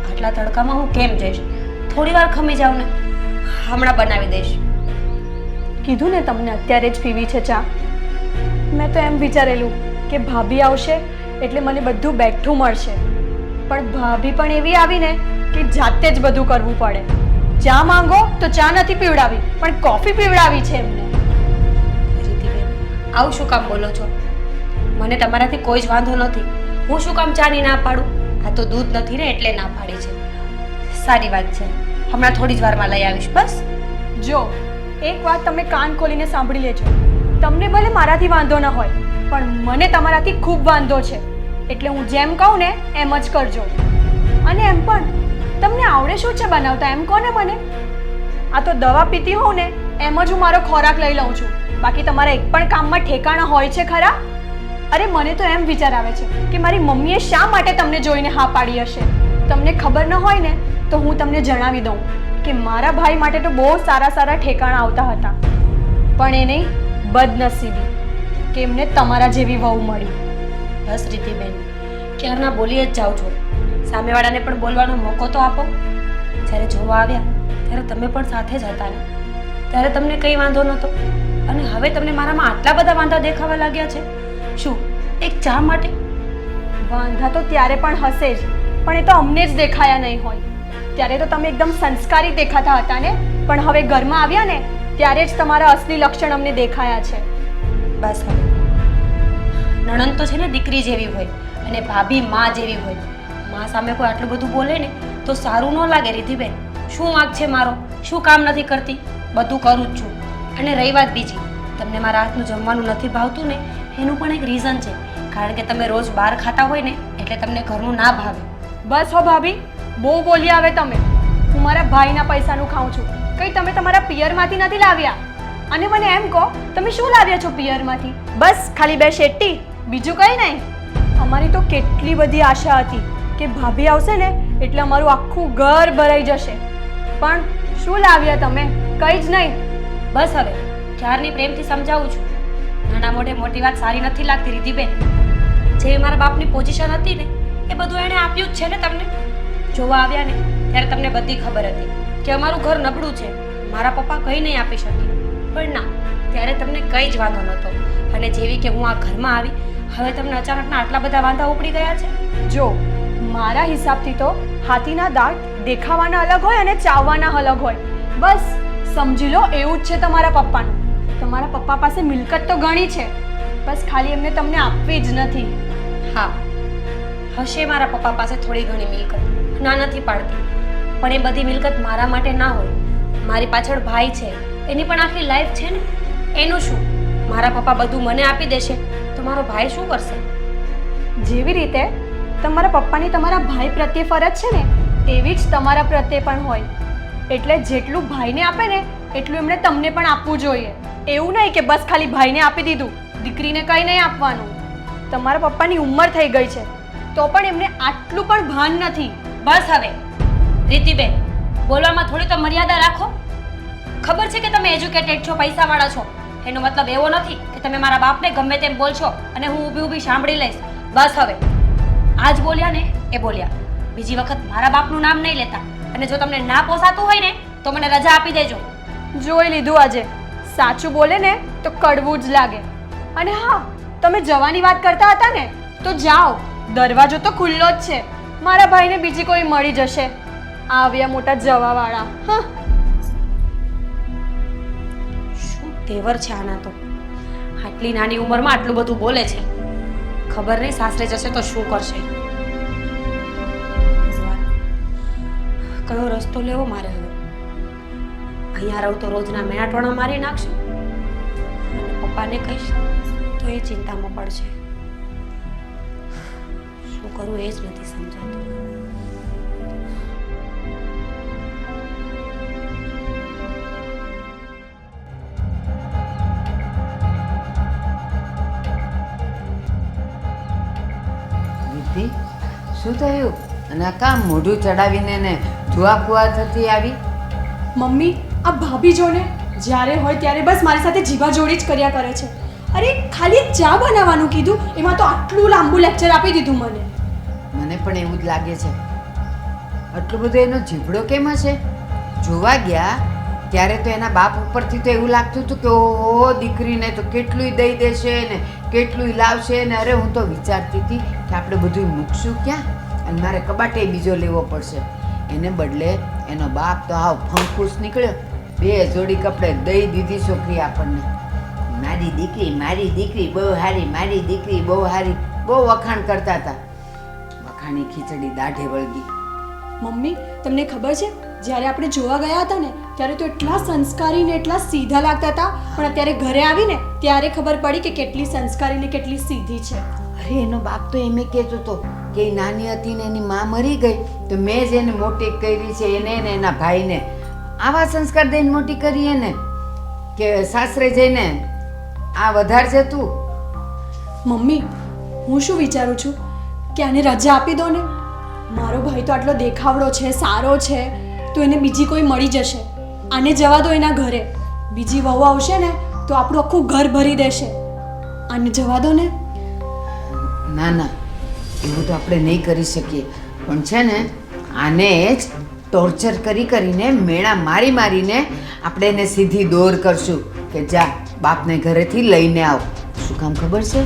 આટલા તડકામાં હું કેમ જઈશ? થોડી વાર ખમી જાવ ને, હમણાં બનાવી દઈશ. કીધું ને તમને અત્યારે જ પીવી છે ચા. મેં તો એમ વિચારેલું કે ભાભી આવશે એટલે મને બધું બેઠું મળશે, પણ ભાભી પણ એવી આવીને કે જાતે જ બધું કરવું પડે. ચા માંગો તો ચા નથી પીવડાવી, પણ કોફી પીવડાવી છે એમને. રિધિબેન, આવું શું કામ બોલો છો? મને તમારાથી કોઈ જ વાંધો નથી. હું શું કામ ચાની ના પાડું? આ તો દૂધ નથી ને એટલે ના પાડી છે. સારી વાત છે, હમણાં થોડી જ વારમાં લઈ આવીશ. બસ જો, એક વાત તમે કાન ખોલીને સાંભળી લેજો. તમને ભલે મારાથી વાંધો ન હોય, પણ મને તમારાથી ખૂબ વાંધો છે, એટલે હું જેમ કહું ને એમ જ કરજો. અને એમ પણ તમને આવડે શું છે બનાવતા, એમ કહો ને મને. આ તો દવા પીતી હોઉં ને એમ જ હું મારો ખોરાક લઈ લઉં છું, બાકી તમારા એક પણ કામમાં ઠેકાણા હોય છે ખરા? અરે મને તો એમ વિચાર આવે છે કે મારી મમ્મીએ શા માટે તમને જોઈને હા પાડી હશે. તમને ખબર ન હોય ને તો હું તમને જણાવી દઉં કે મારા ભાઈ માટે તો બહુ સારા સારા ઠેકાણા આવતા હતા, પણ એ નહીં, બદનસીબી કે એમને તમારા જેવી વહુ મળી. બસ રીતિબેન, ક્યારના બોલી જ જાઓ છો. સામેવાળાને પણ બોલવાનો મોકો તો આપો. જ્યારે જોવા આવ્યા ત્યારે તમે પણ સાથે જ હતા ને, ત્યારે તમને કંઈ વાંધો નહોતો, અને હવે તમને મારામાં આટલા બધા વાંધા દેખાવા લાગ્યા છે. શું એક ચા માટે? વાંધા તો ત્યારે પણ હશે જ, પણ એ તો અમને જ દેખાયા નહીં હોય. ત્યારે તો તમે એકદમ સંસ્કારી દેખાતા હતા ને, પણ હવે ઘરમાં આવ્યા ને ત્યારે જ તમારા અસલી લક્ષણ અમને દેખાયા છે. બસ હવે, નણંદ તો છે ને દીકરી જેવી હોય અને ભાભી માં જેવી હોય. માં સામે કોઈ આટલું બધું બોલે ને તો સારું ન લાગે. રીધિબેન, શું વાંક છે મારો? શું કામ નથી કરતી? બધું કરું જ છું. અને રહી વાત બીજી, તમને મારા હાથનું જમવાનું નથી ભાવતું ને, એનું પણ એક રીઝન છે, કારણ કે તમે રોજ બહાર ખાતા હોય ને એટલે તમને ઘરનું ના ભાવે. બસ હો ભાભી, બહુ બોલ્યા હવે તમે. હું મારા ભાઈના પૈસાનું ખાઉં છું, કંઈ તમે તમારા પિયરમાંથી નથી લાવ્યા. અને મને એમ કહો, તમે શું લાવ્યા છો પિયરમાંથી? બસ ખાલી 2 શેટ્ટી, બીજું કંઈ નહીં. અમારી તો કેટલી બધી આશા હતી કે ભાભી આવશે ને એટલે અમારું આખું ઘર ભરાઈ જશે. પણ શું લાવ્યા તમે? કંઈ જ નહીં. બસ હવે ક્યારની પ્રેમથી સમજાવું છું. નાના મોઢે મોટી વાત સારી નથી લાગતી રિદ્ધિબેન. જે મારા બાપની પોઝિશન હતી ને એ બધું એણે આપ્યું જ છે ને તમને. જોવા આવ્યા ને ત્યારે તમને બધી ખબર હતી કે અમારું ઘર નબળું છે, મારા પપ્પા કંઈ નહીં આપી શકે. પણ ના, ત્યારે તમને કંઈ જ વાંધો નહોતો. અને જેવી કે હું આ ઘરમાં આવી, હવે તમને અચાનકના આટલા બધા વાંધા ઉપડી ગયા છે. જો મારા હિસાબથી તો હાથીના દાંત દેખાવાના અલગ હોય અને ચાવવાના અલગ હોય. બસ સમજી લો એવું જ છે તમારા પપ્પાનું. તમારા પપ્પા પાસે મિલકત તો ઘણી છે, બસ ખાલી એમને તમને આપવી જ નથી. હા, હશે મારા પપ્પા પાસે થોડી ઘણી મિલકત, ના નથી પાડતી. પણ એ બધી મિલકત મારા માટે ના હોય. મારી પાછળ ભાઈ છે, એની પણ આખી લાઈફ છે ને. એનું શું? મારા પપ્પા બધું મને આપી દેશે તો મારો ભાઈ શું કરશે? જેવી રીતે તમારા પપ્પાની તમારા ભાઈ પ્રત્યે ફરજ છે ને, એવી જ તમારા પ્રત્યે પણ હોય. એટલે જેટલું ભાઈને આપે ને એટલું એમણે તમને પણ આપવું જોઈએ. એવું નહીં કે બસ ખાલી ભાઈને આપી દીધું, દીકરીને કંઈ નહીં આપવાનું. તમારા પપ્પાની ઉંમર થઈ ગઈ છે તો પણ એમને આટલું પણ ભાન નથી. બસ હવે રીતિબેન, બોલવામાં થોડી તો મર્યાદા રાખો. ખબર છે કે તમે એજ્યુકેટેડ છો, પૈસાવાળા છો. એનો મતલબ એવો નથી કે તમે મારા બાપને ગમે તેમ બોલશો અને હું ઊભી ઊભી સાંભળી લઈશ. બસ હવે આજ બોલ્યા ને એ બોલ્યા. બીજી વખત મારા બાપનું નામ નહીં લેતા. અને જો તમને ના પોસાતું હોય ને તો મને રજા આપી દેજો. જોઈ લીધું આજે. સાચું બોલે ને તો કડવું જ લાગે. અને હા, તમે જવાની વાત કરતા હતા ને તો જાઓ, દરવાજો તો ખુલ્લો જ છે. મારા ભાઈને બીજી કોઈ મળી જશે. આવ્યા મોટા જવાવાળા. હા, શું તેવર છે આના તો. આટલી નાની ઉંમરમાં આટલું બધું બોલે છે. ખબર નહીં સાસરે જશે તો શું કરશે. ભગવાન, કયો રસ્તો લેવો મારે હવે? અહીંયા રહું તો રોજના મેણાટોણા મારી નાખશે. અને પપ્પાને કહીશ તો એ ચિંતામાં પડશે. શું કરું એ જ નથી સમજાતું. વિધિ, શું થયું? અને આ કામ મોઢું ચડાવીને ને જુઆ ફુઆ થતી આવી? મમ્મી, આ ભાભી જો ને જ્યારે હોય ત્યારે બસ મારી સાથે જીવાજોડી જ કર્યા કરે છે. અરે ખાલી એક ચા બનાવવાનું કીધું, એમાં તો આટલું લાંબુ લેક્ચર આપી દીધું મને. મને પણ એવું જ લાગે છે. આટલું બધું એનો જીભડો કેમ હશે? જોવા ગયા ત્યારે તો એના બાપ ઉપરથી તો એવું લાગતું હતું કે ઓહો, દીકરીને તો કેટલું દઈ દેશે ને કેટલું લાવશે ને. અરે હું તો વિચારતી હતી કે આપણે બધું મૂકશું ક્યાં, અને મારે કબાટે બીજો લેવો પડશે. એને બદલે એનો બાપ તો હાવ ફંકૂસ નીકળ્યો. 2 જોડી કપડે દઈ દીધી છોકરી આપણને. મારી દીકરી બહુ હારી, મારી દીકરી બહુ હારી, બહુ વખાણ કરતા હતા. વખાણી ખીચડી દાઢે વળગી. મમ્મી, તમને ખબર છે જ્યારે આપણે જોવા ગયા હતા ને ત્યારે તો એટલા સંસ્કારી ને એટલા સીધા લાગતા હતા, પણ અત્યારે ઘરે આવીને ત્યારે ખબર પડી કે કેટલી સંસ્કારી ને કેટલી સીધી છે. અરે એનો બાપ તો એમ કહેતો હતો કે એ નાની હતી ને એની માં મરી ગઈ તો મેં જ એને મોટી કરી છે, એને ને એના ભાઈને. આવા સંસ્કાર દઈને મોટી કરી એને કે સાસરે જઈને આ વધારજે તું. મમ્મી, હું શું વિચારું છું કે આને રજા આપી દો ને. મારો ભાઈ તો આટલો દેખાવડો છે, સારો છે, તો એને બીજી કોઈ મળી જશે. આને જવા દો એના ઘરે. બીજી વહુ આવશે ને તો આપણું આખું ઘર ભરી દેશે. આને જવા દો ને. ના ના, એવું તો આપણે નહીં કરી શકીએ. પણ છે ને આને જ ટોર્ચર કરીને મેણા મારીને આપણે એને સીધી દોર કરશું કે જા બાપને ઘરેથી લઈને આવ. શું કામ ખબર છે?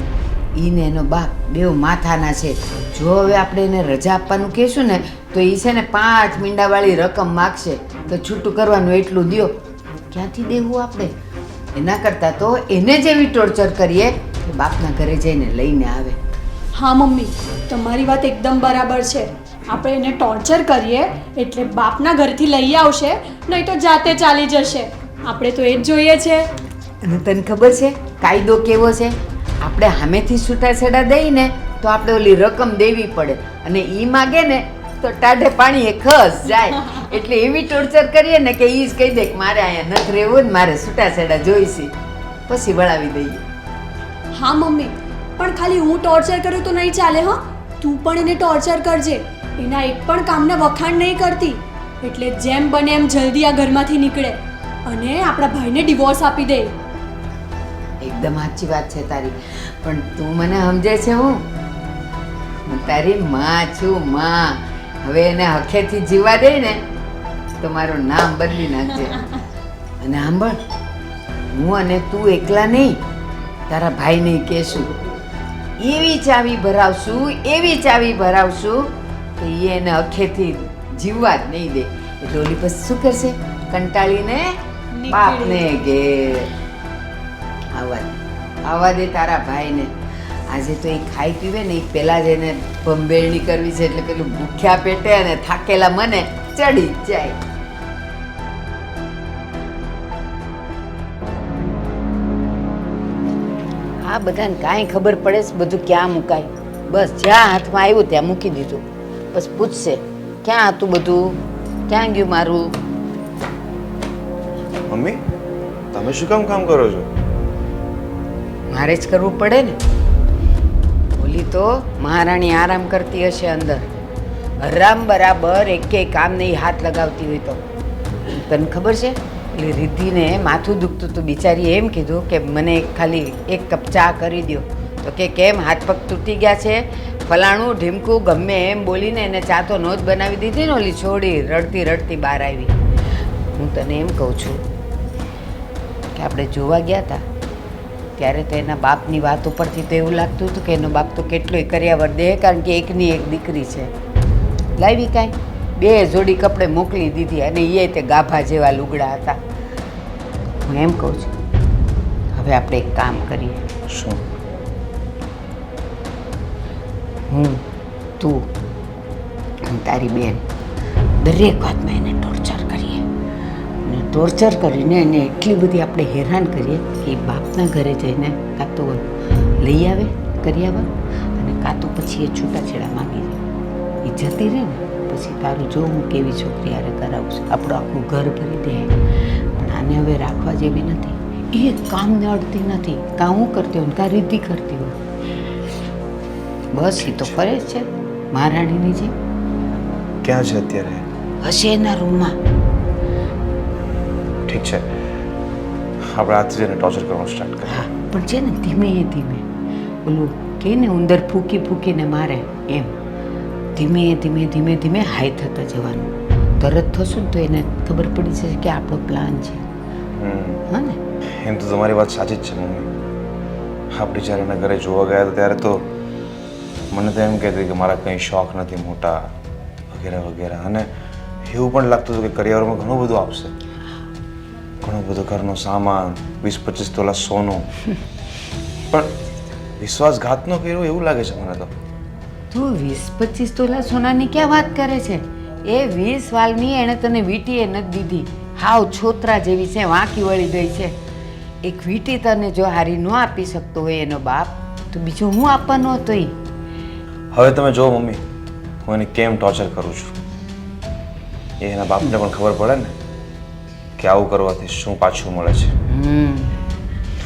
ઈને એનો બાપ બેવ માથાના છે. જો હવે આપણે એને રજા આપવાનું કહેશું ને તો એ છે ને 5 મીંડાવાળી રકમ માગશે કે છૂટું કરવાનું એટલું દ્યો. ક્યાંથી દેવું આપણે? એના કરતાં તો એને જ એવી ટોર્ચર કરીએ કે બાપના ઘરે જઈને લઈને આવે. હા મમ્મી, તમારી વાત એકદમ બરાબર છે. આપણે એને ટોર્ચર કરીએ એટલે બાપના ઘરથી લઈ આવશે, નહીં તો જાતે ચાલી જશે. આપણે તો એ જ જોઈએ છે. અને તને ખબર છે કાયદો કેવો છે? આપણે સામેથી છૂટાછેડા દઈને તો આપણે ઓલી રકમ દેવી પડે, અને એ માગે ને તો ટાઢે પાણીએ ખસ જાય. એટલે એવી ટોર્ચર કરીએ ને કે ઈ જ કહી દે કે મારે અહીંયા નથી રહેવું ને મારે છૂટાછેડા જોઈશે, પછી વળાવી દઈએ. હા મમ્મી, પણ ખાલી હું ટોર્ચર કરું તો નહીં ચાલે હો. તું પણ એને ટોર્ચર કરજે. એના એક પણ કામના વખાણ નહીં કરતી. એટલે જેમ બને એમ જલ્દી આ ઘરમાંથી નીકળે અને આપણા ભાઈને ડિવોર્સ આપી દે. એકદમ સાચી વાત છે તારી, પણ તું મને સમજે છે? હું તારી માં છું, માં. હવે એને હખેથી જીવવા દે ને તો મારું નામ બદલી નાખજે. અને સાંભળ, હું અને તું એકલા નહીં, તારા ભાઈને કહેશું. એવી ચાવી ભરાવશું કે એ એને હખેથી જીવવા જ નહીં દે. એટલે ઓલી પછી શું કરશે? કંટાળીને બાપને ઘેર આવવા દે તારા ભાઈને. આજે તો એ ખાઈ પીવે ને એ પહેલાં જ એને ભંભેરણી કરવી છે, એટલે પેલું ભૂખ્યા પેટે અને થાકેલા મને ચડી જ જાય. આ બધાને કાંઈ ખબર પડે છે બધું ક્યાં મુકાય? બસ જ્યાં હાથમાં આવ્યું ત્યાં મૂકી દીધું. બસ પૂછશે ક્યાં હતું બધું, ક્યાં ગયું મારું? મમ્મી તમે શું કામ કરો છો? મારે જ કરવું પડે ને. ઓલી તો મહારાણી આરામ કરતી હશે અંદર, આરામ બરાબર એકેય કામ નહીં હાથ લગાવતી હોય તો. તને ખબર છે એટલે રિદ્ધિને માથું દુખતું હતું, બિચારી એમ કીધું કે મને ખાલી એક કપ ચા કરી દો. તો કે કેમ હાથ પગ તૂટી ગયા છે, ફલાણું ઢીમકું ગમે એમ બોલીને એને ચા તો નો જ બનાવી દીધી ને. ઓલી છોડી રડતી રડતી બહાર આવી. હું તને એમ કહું છું કે આપણે જોવા ગયા હતા ત્યારે તો એના બાપની વાત ઉપરથી તો એવું લાગતું હતું કે એનો બાપ તો કેટલોય કર્યાવર દે, કારણ કે એકની એક દીકરી છે. લાવી કાંઈ 2 જોડી કપડે મોકલી દીધી અને એ તે ગાભા જેવા લુગડા હતા. હું એમ કહું છું હવે આપણે એક કામ કરીએ. શું? હું, તું અને તારી બેન દરેક વાતમાં એને ટોર્ચર કરીએ. અને ટોર્ચર કરીને એને એટલી બધી આપણે હેરાન કરીએ કે એ બાપના ઘરે જઈને કાં તો લઈ આવે કર્યાવર, અને કાં તો પછી એ છૂટાછેડા માગી જાય. એ જતી રહે ને પછી તારું જો હું કેવી છોકરી હારે કરાવું છું, આપણું આખું ઘર ભરી દે. પણ આને હવે રાખવા જેવી નથી. એ કામને અડતી નથી. કાં હું કરતી હોય કાં રીતિ કરતી હોય. બસ એ તો ફરે જ છે મહારાણીની જેમ. ક્યાં છે અત્યારે? હશે એના રૂમમાં. ઠીક છે, આપણે આજથી જઈને ટોર્ચર કરવાનું સ્ટાર્ટ કરીએ. હા, પણ છે ને ધીમે ઓલું કે ને ઉંદર ફૂંકી ફૂંકીને મારે એમ ધીમે હાઈ થતા જવાનું. તરત થશું ને તો એને ખબર પડી જશે કે આપણો પ્લાન છે. હા ને? એમ તો તમારી વાત સાચી જ છે મમ્મી. આપણે જ્યારે એના ઘરે જોવા ગયા હતા ત્યારે તો મને તો એમ કહેતી કે મારા કંઈ શોખ નથી મોટા વગેરે વગેરે, અને એવું પણ લાગતું હતું કે કરિયરમાં ઘણું બધું આપશે, ઘણું બધું ઘરનો સામાન, 20-25 તોલા સોનું. પણ વિશ્વાસઘાત ન કર્યો એવું લાગે છે મને તો. તું 20-25 તોલા સોનાની ક્યાં વાત કરે છે? એ 20 વાલની એણે તને વીંટીએ નથી દીધી. હાવ છોતરા જેવી છે, વાંકી વળી ગઈ છે. એક વીંટી તને જો હારી ન આપી શકતો હોય એનો બાપ, તો બીજો હું આપવાનો હતો? હવે તમે જો મમ્મી, હું એને કેમ ટોર્ચર કરું છું. એના બાપને પણ ખબર પડે ને કે આવું કરવાથી શું પાછું મળે છે.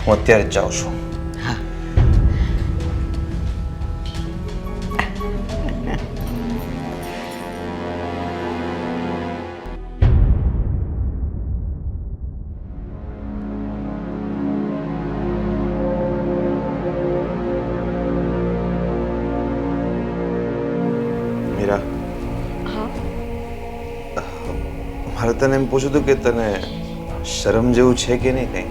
હું અત્યારે જ જાઉં છું. હા, મીરા, હા મારે તને એમ પૂછ્યું હતું કે તને શરમ જેવું છે કે નહીં કંઈ?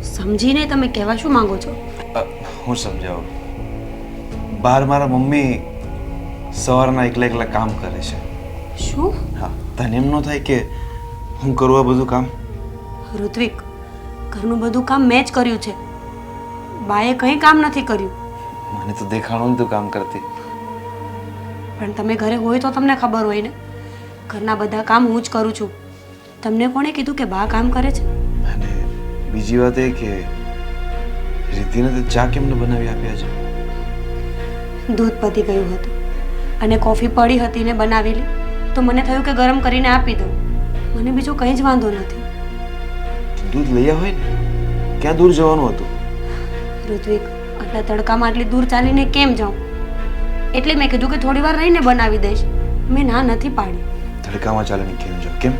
સમજીને તમે કહેવા શું માંગો છો? હું સમજાવું. બહાર મારા મમ્મી સવારના એકલા કામ કરે છે. શું? હા, તને એમ ન થાય કે હું કરું આ બધું કામ? ઋત્વિક, ઘરનું બધું કામ મેં જ કર્યું છે. બાએ કંઈ કામ નથી કર્યું. મને તો દેખાણું તું કામ કરતી. પણ તમે ઘરે હોય તો તમને ખબર હોય ને, ઘરના બધા કામ હું જ કરું છું. તમને કોણે કીધું કે બા કામ કરે છે? અને બીજી વાત એ કે રિદ્ધિને તે ચા કેમને બનાવી આપ્યા છે? દૂધ પતી ગયું હતું અને કોફી પડી હતી ને બનાવેલી તો મને થયું કે ગરમ કરીને આપી દઉં. મને બીજું કંઈ જ વાંધો નથી. દૂધ લઈ હોય ને, ક્યાં દૂર જવાનું હતું? ઋત્વિક, આટલા તડકામાં આટલી દૂર ચાલીને કેમ જાઉં? એટલે મેં કીધું કે થોડી વાર રહીને બનાવી દઈશ. મેં ના નથી પાડી. તડકામાં ચાલીને કેમ જાવ? કેમ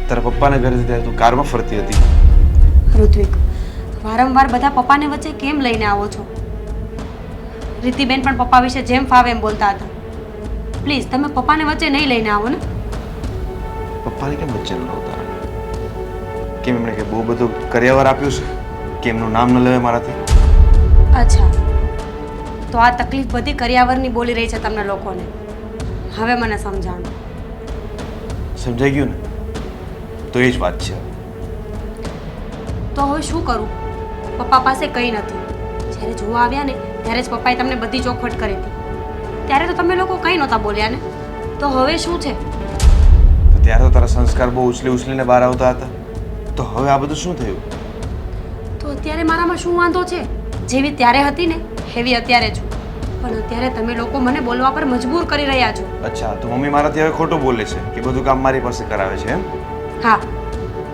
તારા પપ્પાના ઘરે ત્યારે તું કારમાં ફરતી હતી? ઋત્વિક, વારંવાર બધા પપ્પાને વચ્ચે કેમ લઈને આવો છો? રીતિબેન પણ પપ્પા વિશે જેમ ફાવે એમ બોલતા હતા. પ્લીઝ તમે પપ્પાને વચ્ચે નહીં લઈને આવો ને. પપ્પાને કેમ વચ્ચે ન લાવતા? કેમ એમણે કે બહુ બધું કર્યાવર આપ્યું છે કે એમનું નામ ન લેવાય મારાથી? અચ્છા, તો આ તકલીફ બધી કર્યાવરની બોલી રહી છે તમને લોકોને. હવે મને સમજાણો. સમજાઈ ગયું ને? તો એ જ વાત છે. તો હવે શું કરું? પપ્પા પાસે કંઈ નથી. જ્યારે જોવા આવ્યા ને ત્યારે જ પપ્પાએ તમને બધી ચોખવટ કરી હતી. ત્યારે તો તમે લોકો કંઈ નહોતા બોલ્યા ને. તો હવે શું છે? તો ત્યારે તો તારા સંસ્કાર બહુ ઉછલીને બહાર આવતા હતા. તો હવે આ બધું શું થયું? તો અત્યારે મારામાં શું વાંધો છે? જેવી ત્યારે હતી ને એવી અત્યારે છું. પણ અત્યારે તમે લોકો મને બોલવા પર મજબૂર કરી રહ્યા છો. અચ્છા, તો મમ્મી મારાથી હવે ખોટું બોલે છે કે બધું કામ મારી પાસે કરાવે છે એમ? હા,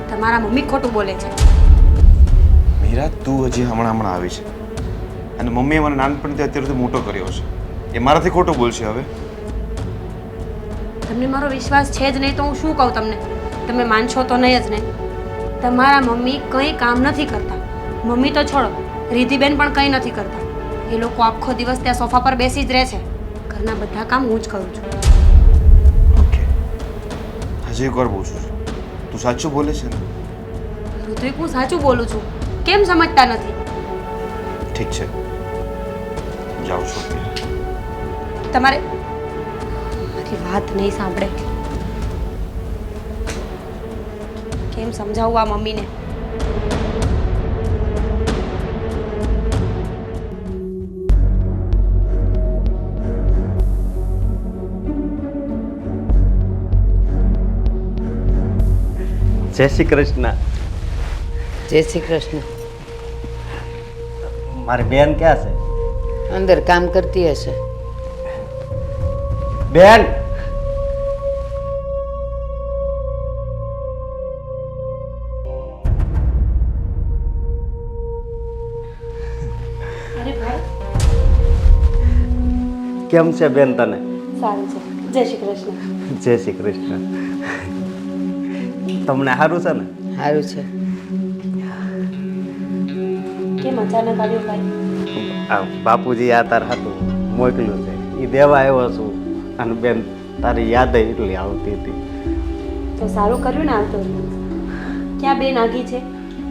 તમારા મમ્મી ખોટું બોલે છે. મીરા, તું હજી હમણાં આવી છે અને મમ્મીએ મને નાનપણથી અત્યારથી મોટો કર્યો છે. એ મારાથી ખોટું બોલશે હવે? તમને મારો વિશ્વાસ છે જ નહીં તો હું શું કહું તમને? તમે માનશો તો નહીં જ નહીં. તમારા મમ્મી કંઈ કામ નથી કરતા. મમ્મી તો છોડો, રીધિબેન પણ કંઈ નથી કરતા. એ લોકો આખો દિવસ ત્યાં સોફા પર બેસી જ રહે છે. ઘરના બધા કામ હું જ કરું છું. ઓકે, હજી એક વાર પૂછું છું, તું સાચું બોલે છે ને? ઋત્વિક, હું સાચું બોલું છું. કેમ સમજતા નથી? ઠીક છે, જાઉં છું અત્યારે. તમારે મારી વાત નહીં સાંભળે. કેમ સમજાવવું આ મમ્મીને? જય શ્રી કૃષ્ણ. જય શ્રી કૃષ્ણ. મારી બેન ક્યાં છે? અંદર કામ કરતી હશે. બેન, અરે ભાઈ, કેમ છે બેન તને? સારું છે. જય શ્રી કૃષ્ણ. જય શ્રી કૃષ્ણ. તમને સારું છે ને? સારું છે. કેમ અચાનક આવ્યો ભાઈ? આ બાપુજી આ તાર હતું મોકલ્યું છે એ દેવા આવ્યો છું. અને બેન તારી યાદ એટલી આવતી હતી. તો સારું કર્યું ને આવતો રહ્યો. ક્યાં બેન આગી છે?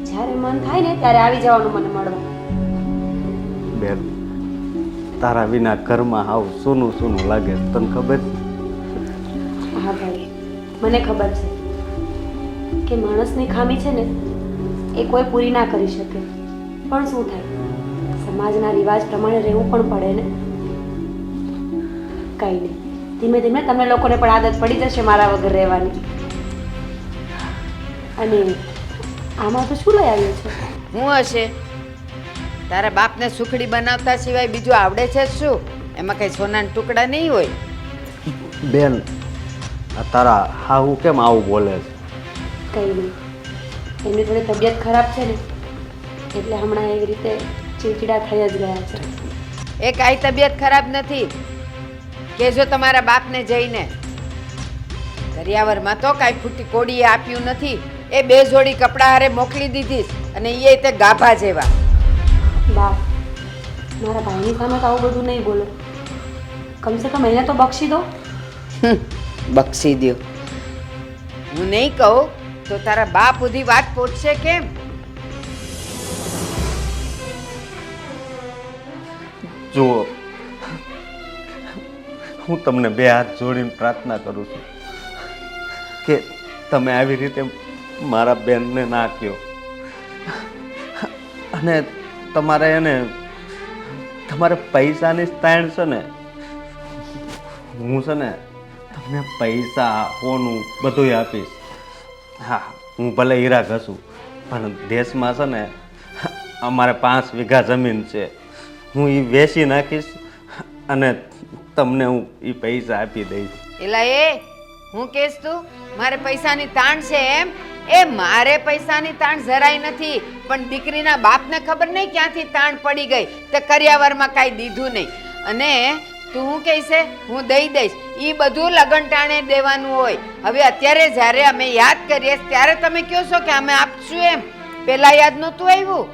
જ્યારે મન થાય ને ત્યારે આવી જવાનું મને મળવા. બેન, તારા વિના ઘરમાં હાવ સૂનું સૂનું લાગે છે. તને ખબર છે? હા ભાઈ, મને ખબર છે કે માણસની ખામી છે ને એ કોઈ પૂરી ના કરી શકે. પણ શું થાય, સમાજના રિવાજ પ્રમાણે રહેવું પણ પડે ને. કંઈ નહીં, ધીમે ધીમે તમને લોકોને પણ આદત પડી જશે મારા વગર રહેવાની. અને આમાં તો શું લઈ આવ્યું છે? હું હશે? તારા બાપને સુખડી બનાવતા સિવાય બીજું આવડે છે જ શું? એમાં કઈ સોનાના ટુકડા નહીં હોય. બેન, આ તારા હાહુ કેમ આવું બોલે છે? કંઈ નહીં, એમની થોડી તબિયત ખરાબ છે ને એટલે હમણાં એવી રીતે ચીડચીડા થઈ જ ગયા છે. એ કાંઈ તબિયત ખરાબ નથી. કહેજો તમારા બાપને જઈને. કરિયાવરમાં તો કાંઈ ફૂટી કોડીએ આપ્યું નથી. એ 2 જોડી કપડાં હારે મોકલી દીધી અને એ તે ગાભા જેવા. બા, મારા ભાઈની સામે તો આવું બધું નહીં બોલો. કમસે કમ એને તો બક્ષી દો. બક્ષી દ્યો. હું નહીં કહું તો તારા બાપ સુધી વાત પહોંચશે કેમ? જુઓ, હું તમને 2 હાથ જોડીને પ્રાર્થના કરું છું કે તમે આવી રીતે મારા બેનને ના કહો. અને તમારે પૈસાની તાણ છે ને, હું છે ને તમને પૈસા સોનું બધું આપીશ. હા, હું ભલે હીરા ઘસું પણ દેશમાં છે ને અમારે 5 વીઘા જમીન છે. હું એ વેચી નાખીશ અને તમને હું એ પૈસા આપી દઈશ. એલા હું કહેશ તું મારે પૈસાની તાણ છે એમ? એ મારે પૈસાની તાણ જરાય નથી, પણ દીકરીના બાપને ખબર નહીં ક્યાંથી તાણ પડી ગઈ તે કરિયાવરમાં કાંઈ દીધું નહીં. અને તું હું કહેશે હું દઈ દઈશ, એ બધું લગન ટાણે દેવાનું હોય. હવે અત્યારે જ્યારે અમે યાદ કરીએ ત્યારે તમે કહો છો કે અમે આપશું એમ, પેલા યાદ નહોતું આવ્યું?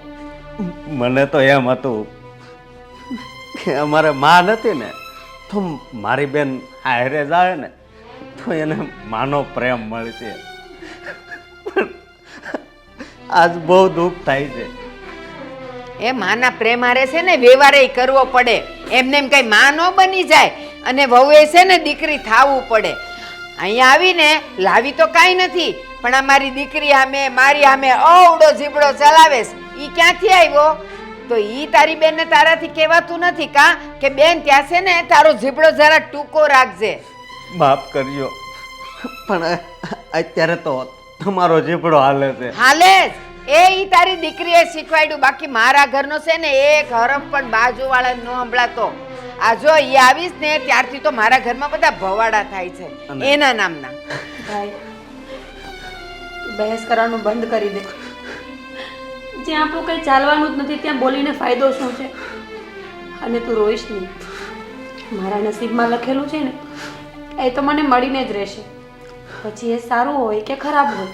મને તો એમ હતું કે અમારે માં નથી ને તો મારી બેન હારે જાય ને તો એને માનો પ્રેમ મળશે. પણ આજ બહુ દુઃખ થાય છે. એ માના પ્રેમ હારે છે ને વ્યવહારે કરવો પડે, એમને એમ કઈ માં ન બની જાય. અને વહુએ છે ને દીકરી થાવું પડે. અહીંયા આવીને લાવી તો કાંઈ નથી, પણ આ મારી દીકરી સામે મારી સામે અવડો જીબડો ચલાવે છે. ઈ ક્યાંથી આવ્યો? તો ઈ તારી બેનને તારાથી કહેવાતું નથી કા કે બેન ત્યાં છે ને તારો જીબડો જરા ટૂંકો રાખજે. માફ કરજો, પણ અત્યારે તો તમારો જીભડો હાલે છે. હાલે જ. ઈ તારી દીકરીએ શીખવાડ્યું. બાકી મારા ઘરનો છે ને એક હરફ પણ બાજુવાળા ન સંભળાતો. આ જો ઈ આવીશ ને ત્યારથી તો મારા ઘરમાં બધા ભવાડા થાય છે એના નામના. ભાઈ બહેસ કરવાનું બંધ કરી દે. જ્યાં આપણું કંઈ ચાલવાનું જ નથી ત્યાં બોલીને ફાયદો શું છે? અને તું રોઈશ નહીં. મારા નસીબમાં લખેલું છે ને એ તો મને મળીને જ રહેશે. પછી એ સારું હોય કે ખરાબ હોય,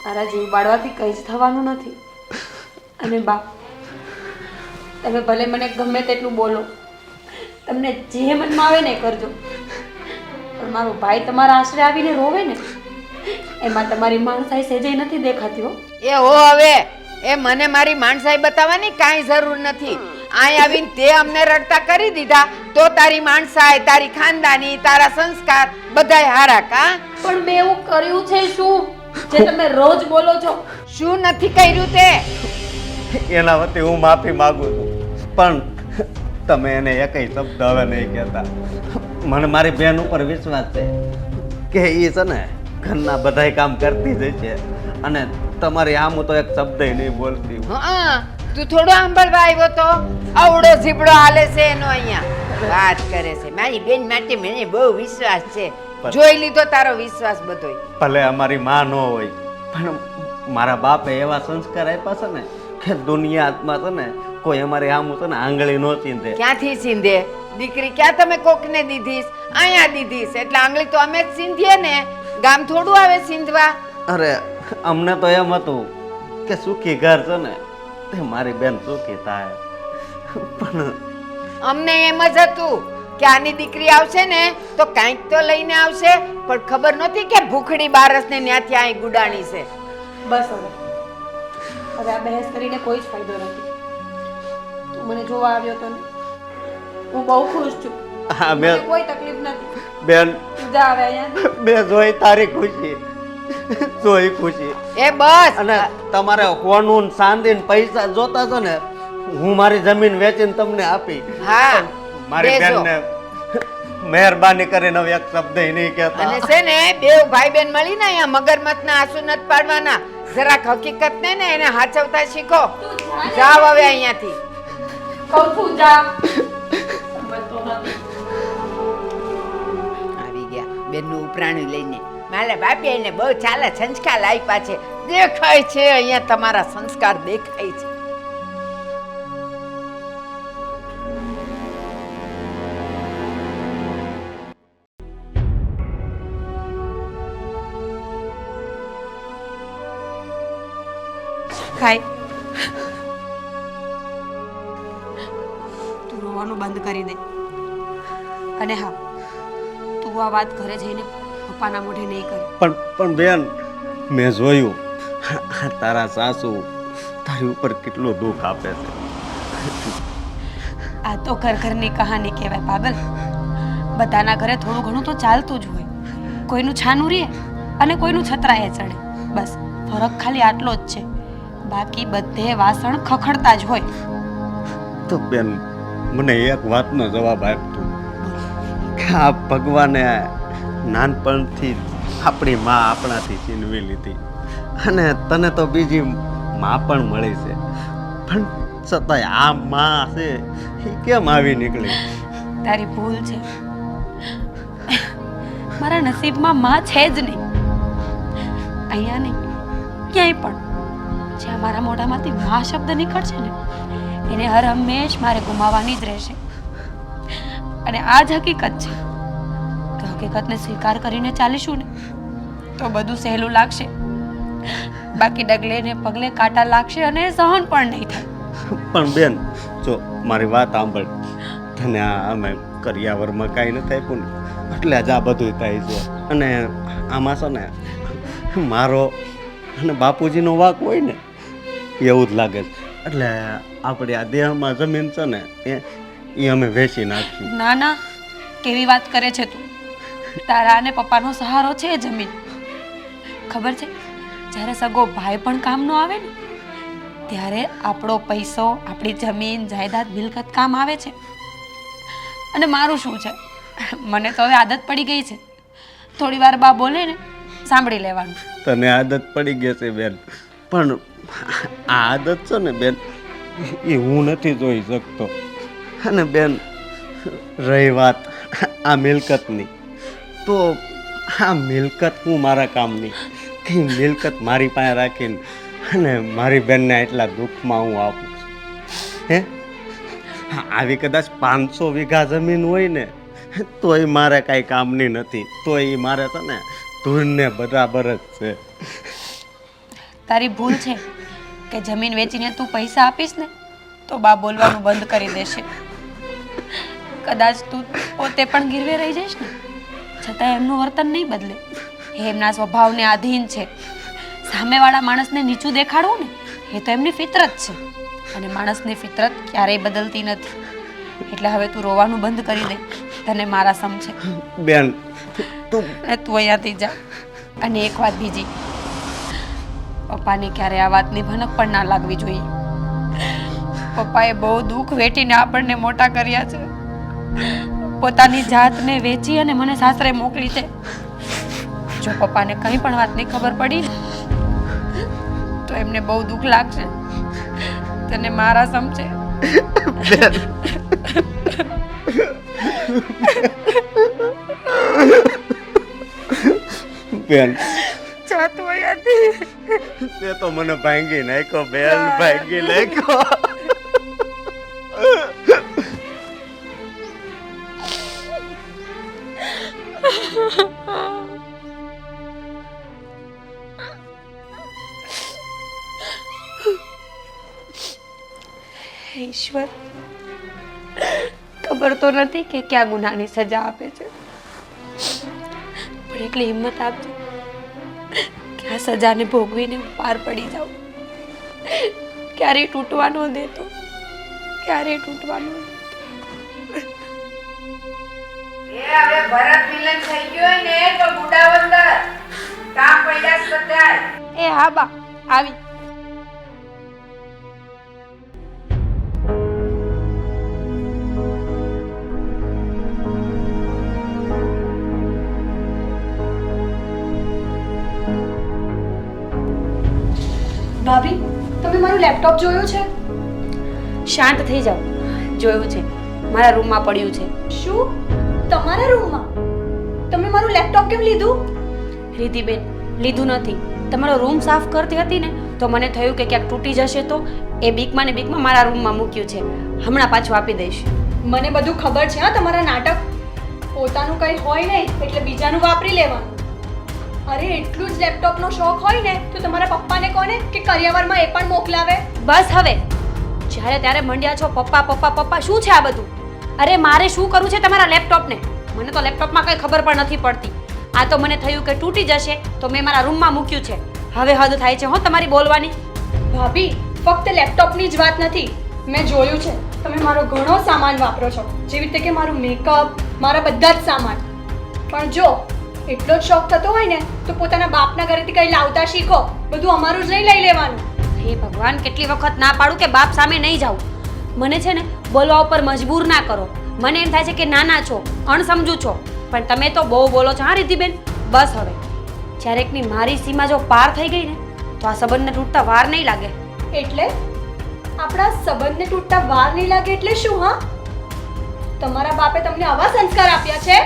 તારા જીવ બાળવાથી કંઈ જ થવાનું નથી. અને બા, તમે ભલે મને ગમે તેટલું બોલો, તમને જે મનમાં આવે ને એ કરજો, પણ મારો ભાઈ તમારા આશરે આવીને રોવે ને એમાં તમારી માણસાઈ સહેજે નથી દેખાતી હો. એ હો હવે એ મને મારી માણસાઈ બતાવવાની કાંઈ જરૂર નથી. અહીં આવીને તે અમને રડતા કરી દીધા તો તારી માણસાઈ, તારી ખાનદાની, તારા સંસ્કાર બધાય હારા કા? પણ મેં એવું કર્યું છે શું જે તમે રોજ બોલો છો? શું નથી કર્યું તે? એના વતી હું માફી માંગુ છું, પણ તમે એને એકય શબ્દ હવે નહીં કહેતા. મને મારી બેન ઉપર વિશ્વાસ છે કે એ છે ને ઘરના બધાય કામ કરતી જ છે અને તમારી આમ તો એક શબ્દ નહીં બોલતી. હા, તું થોડો સાંભળવા આવ્યો તો આવડો જીબડો હાલે છે એનો અહીંયા વાત કરે છે. મારી બેન માટે મને બહુ વિશ્વાસ છે. જોઈ લીધો તારો વિશ્વાસ બધોય. ભલે અમારી માં ન હોય પણ મારા બાપે એવા સંસ્કાર આપ્યા છે ને કે દુનિયામાં છે ને કોઈ અમારી આમ છે ને આંગળી નો ચીંધે. ક્યાંથી સીંધે? દીકરી ક્યાં તમે કોકને દીધીશ? અહીંયા દીધીશ એટલે આંગળી તો અમે જ સીંધીએ ને, ગામ થોડું આવે સીંધવા. અરે અમને તો એમ હતું કે સુખી ઘર છે ને તે મારી બેન સુખી થાય, પણ અમને એમ જ હતું કે આની દીકરી આવશે ને તો કાંઈક તો લઈને આવશે, પણ ખબર નહોતી કે ભૂખડી બારસને ન્યાથી અહીં ગુડાણી છે. બસ હવે આ બહેસ કરીને કોઈ જ ફાયદો નથી. તું મને જોવા આવ્યો તો ને હું બહુ ખુશ છું. હા મને બેન, કોઈ તકલીફ નથી. બેન તું જા હવે અહીંયા. બે જોઈ તારી ખુશી જોઈ ખુશી. એ બસ. અને તમારે હોનું ને ચાંદી ને પૈસા જોતા છો ને હું મારી જમીન વેચીને તમને આપી. હા, મારી દેજો. બેનને મહેરબાની કરીને હવે એક શબ્દ નહીં કહેતા. અને છે ને બે ભાઈ બેન મળીને અહીંયા મગરમચ્છના આંસુ નથી પાડવાના. જરાક હકીકત ને એને હાચવતા શીખો. જાવ હવે અહીંયાથી. કહું છું જા. સમજતો નથી. આવી ગયા બેનનું ઉપરાણું લઈને. મારા બાપે એને બહુ ચાલા સંસ્કાર આપ્યા છે. દેખાય છે અહીંયા તમારા સંસ્કાર દેખાય છે. ખાય તું રોવાનું બંધ કરી દે. અને હા, તું આ વાત ઘરે જઈને પપ્પાના મોઢે નહીં કરી. પણ બેન મેં જોયું તારા સાસુ તારી ઉપર કેટલું દુઃખ આપે છે. આ તો ઘરની કહાની કહેવાય પાગલ. બધાના ઘરે થોડું ઘણું તો ચાલતું જ હોય. કોઈનું છાનું રહે અને કોઈનું છતરાએ ચડે. બસ ફરક ખાલી આટલો જ છે. બાકી બધે વાસણ ખખડતા જ હોય. તો બેન મને એક વાતનો જવાબ આપતો કે આ ભગવાને નાનપણથી આપણી માં આપણાથી છીનવી લીધી અને તને તો બીજી માં પણ મળી છે, પણ છતાંય આ માં છે એ કેમ આવી નીકળી? તારી ભૂલ છે. મારા નસીબમાં માં છે જ નહીં. અહીંયા નહીં, ક્યાંય પણ જ્યાં મારા મોઢામાંથી માં શબ્દ નીકળશે ને એને હર હંમેશ મારે ગુમાવવાની જ રહેશે. અને આ જ હકીકત છે. તો હકીકતને સ્વીકાર કરીને ચાલીશું ને તો બધું સહેલું લાગશે. બાકી ડગલે ને પગલે કાંટા લાગશે અને સહન પણ નહીં થાય. પણ બેન જો મારી વાત સાંભળ, તને અમે કરિયાવરમાં કાંઈ નથી આપ્યું ને એટલે જ આ બધું થાય છે. અને આમાં છે ને મારો અને બાપુજીનો વાંક હોય ને એવું જ લાગે છે. એટલે આપણી આ દેહમાં જમીન છે ને એ અમે વેચી નાખ્યું. ના ના, કેવી વાત કરે છે તું? તારા અને પપ્પાનો સહારો છે એ જમીન. ખબર છે, જ્યારે સગો ભાઈ પણ કામ નો આવે ને ત્યારે આપણો પૈસો, આપણી જમીન જાયદાદ મિલકત કામ આવે છે. અને મારું શું છે, મને તો હવે આદત પડી ગઈ છે. થોડી વાર બા બોલે ને સાંભળી લેવાનું. તને આદત પડી ગઈ છે બેન, પણ આ આદત છે ને બેન એ હું નથી જોઈ શકતો. અને બેન રહી વાત આ મિલકતની, તો આ મિલકત હું મારા કામની, એ મિલકત મારી પાસે રાખીને અને મારી બેનને એટલા દુઃખમાં હું આપું છું. હે આવી કદાચ 500 વીઘા જમીન હોય ને તોય મારે કાંઈ કામની નથી, તોય એ મારે છે ને ધૂળને બરાબર જ છે. તારી ભૂલ છે કે જમીન વેચીને તું પૈસા આપીશ ને તો બા બોલવાનું બંધ કરી દેશે. કદાચ તું પોતે પણ ગીરવે રહી જઈશ ને છતાં એમનું વર્તન નહીં બદલે. એ એમના સ્વભાવને આધીન છે. સામેવાળા માણસને નીચું દેખાડવું ને એ તો એમની ફિતરત છે. અને માણસની ફિતરત ક્યારેય બદલતી નથી. એટલે હવે તું રોવાનું બંધ કરી દે. તને મારા સમ છે બેન. તું અહીંયાથી જા. અને એક વાત બીજી, પપ્પાને ક્યારે આ વાતની ભનક પણ ના લાગવી જોઈએ. પપ્પાએ બહુ દુઃખ વેઠીને આપણને મોટા કર્યા છે. પોતાની જાતને વેચી અને મને સાસરે મોકલી છે. જો પપ્પાને કંઈ પણ વાતની ખબર પડી ને તો એમને બહુ દુઃખ લાગશે. તને મારા સમ છે. બેન જાતું અહીંયાથી. તે તો મને ભાંગી નાખ્યો બેન, ભાંગી નાખ્યો. ઈશ્વર, ખબર તો નથી કે ક્યાં ગુનાની સજા આપે છે, પણ એટલી હિંમત આપજો કે આ સજાને ભોગવીને હું પાર પડી જાઉં. ક્યારેય તૂટવા ન દેતો, ક્યારેય તૂટવા ન દેતો. હવે ભરત મિલન થઈ ગયો ને તો ગુડાવંદર કામ પડ્યા બધાય. એ હા બા, આવી. ભાભી, તમે મારું લેપટોપ જોયું છે? શાંત થઈ જાઓ. જોયું છે, મારા રૂમમાં પડ્યું છે. શું? તમારા રૂમમાં? તમે મારું લેપટોપ કેમ લીધું? રીતિબેન, લીધું નથી. તમારો રૂમ સાફ કરતી હતી ને તો મને થયું કે ક્યાંક તૂટી જશે, તો એ બીકમાં ને બીકમાં મારા રૂમમાં મૂક્યું છે. હમણાં પાછું આપી દઈશ. મને બધું ખબર છે હા તમારા નાટક. પોતાનું કંઈ હોય નહીં એટલે બીજાનું વાપરી લેવાનું. અરે એટલું જ લેપટોપનો શોખ હોય ને તો તમારા પપ્પાને કોને કે કરિયાવરમાં એ પણ મોકલાવે. બસ હવે, જ્યારે ત્યારે મંડ્યા છો પપ્પા પપ્પા પપ્પા. શું છે આ બધું? અરે મારે શું કરવું છે તમારા લેપટોપને? મને તો લેપટોપમાં કંઈ ખબર પણ નથી પડતી. આ તો મને થયું કે તૂટી જશે તો મેં મારા રૂમમાં મૂક્યું છે. હવે હદ થાય છે હો તમારી બોલવાની. ભાભી, ફક્ત લેપટોપની જ વાત નથી. મેં જોયું છે તમે મારો ઘણો સામાન વાપરો છો, જેવી રીતે કે મારું મેકઅપ, મારા બધા જ સામાન. પણ જો એટલો જ શોખ થતો હોય ને તો પોતાના બાપના ઘરેથી કંઈ લાવતા શીખો. બધું અમારું જ નહીં લઈ લેવાનું. હે ભગવાન, કેટલી વખત ના પાડું કે બાપ સામે નહીં જાઉં. મને છે ને બોલવા ઉપર મજબૂર ના કરો. મને એમ થાય છે કે નાના છો, અણસમજુ છો, પણ તમે તો બહુ બોલો છો. હા રીતિબેન, બસ હવે. જ્યારે એકની મારી સીમા જો પાર થઈ ગઈ ને તો આ સંબંધને તૂટતા વાર નહીં લાગે. એટલે આપણા સંબંધને તૂટતા વાર નહીં લાગે એટલે શું? હા, તમારા બાપે તમને આવા સંસ્કાર આપ્યા છે?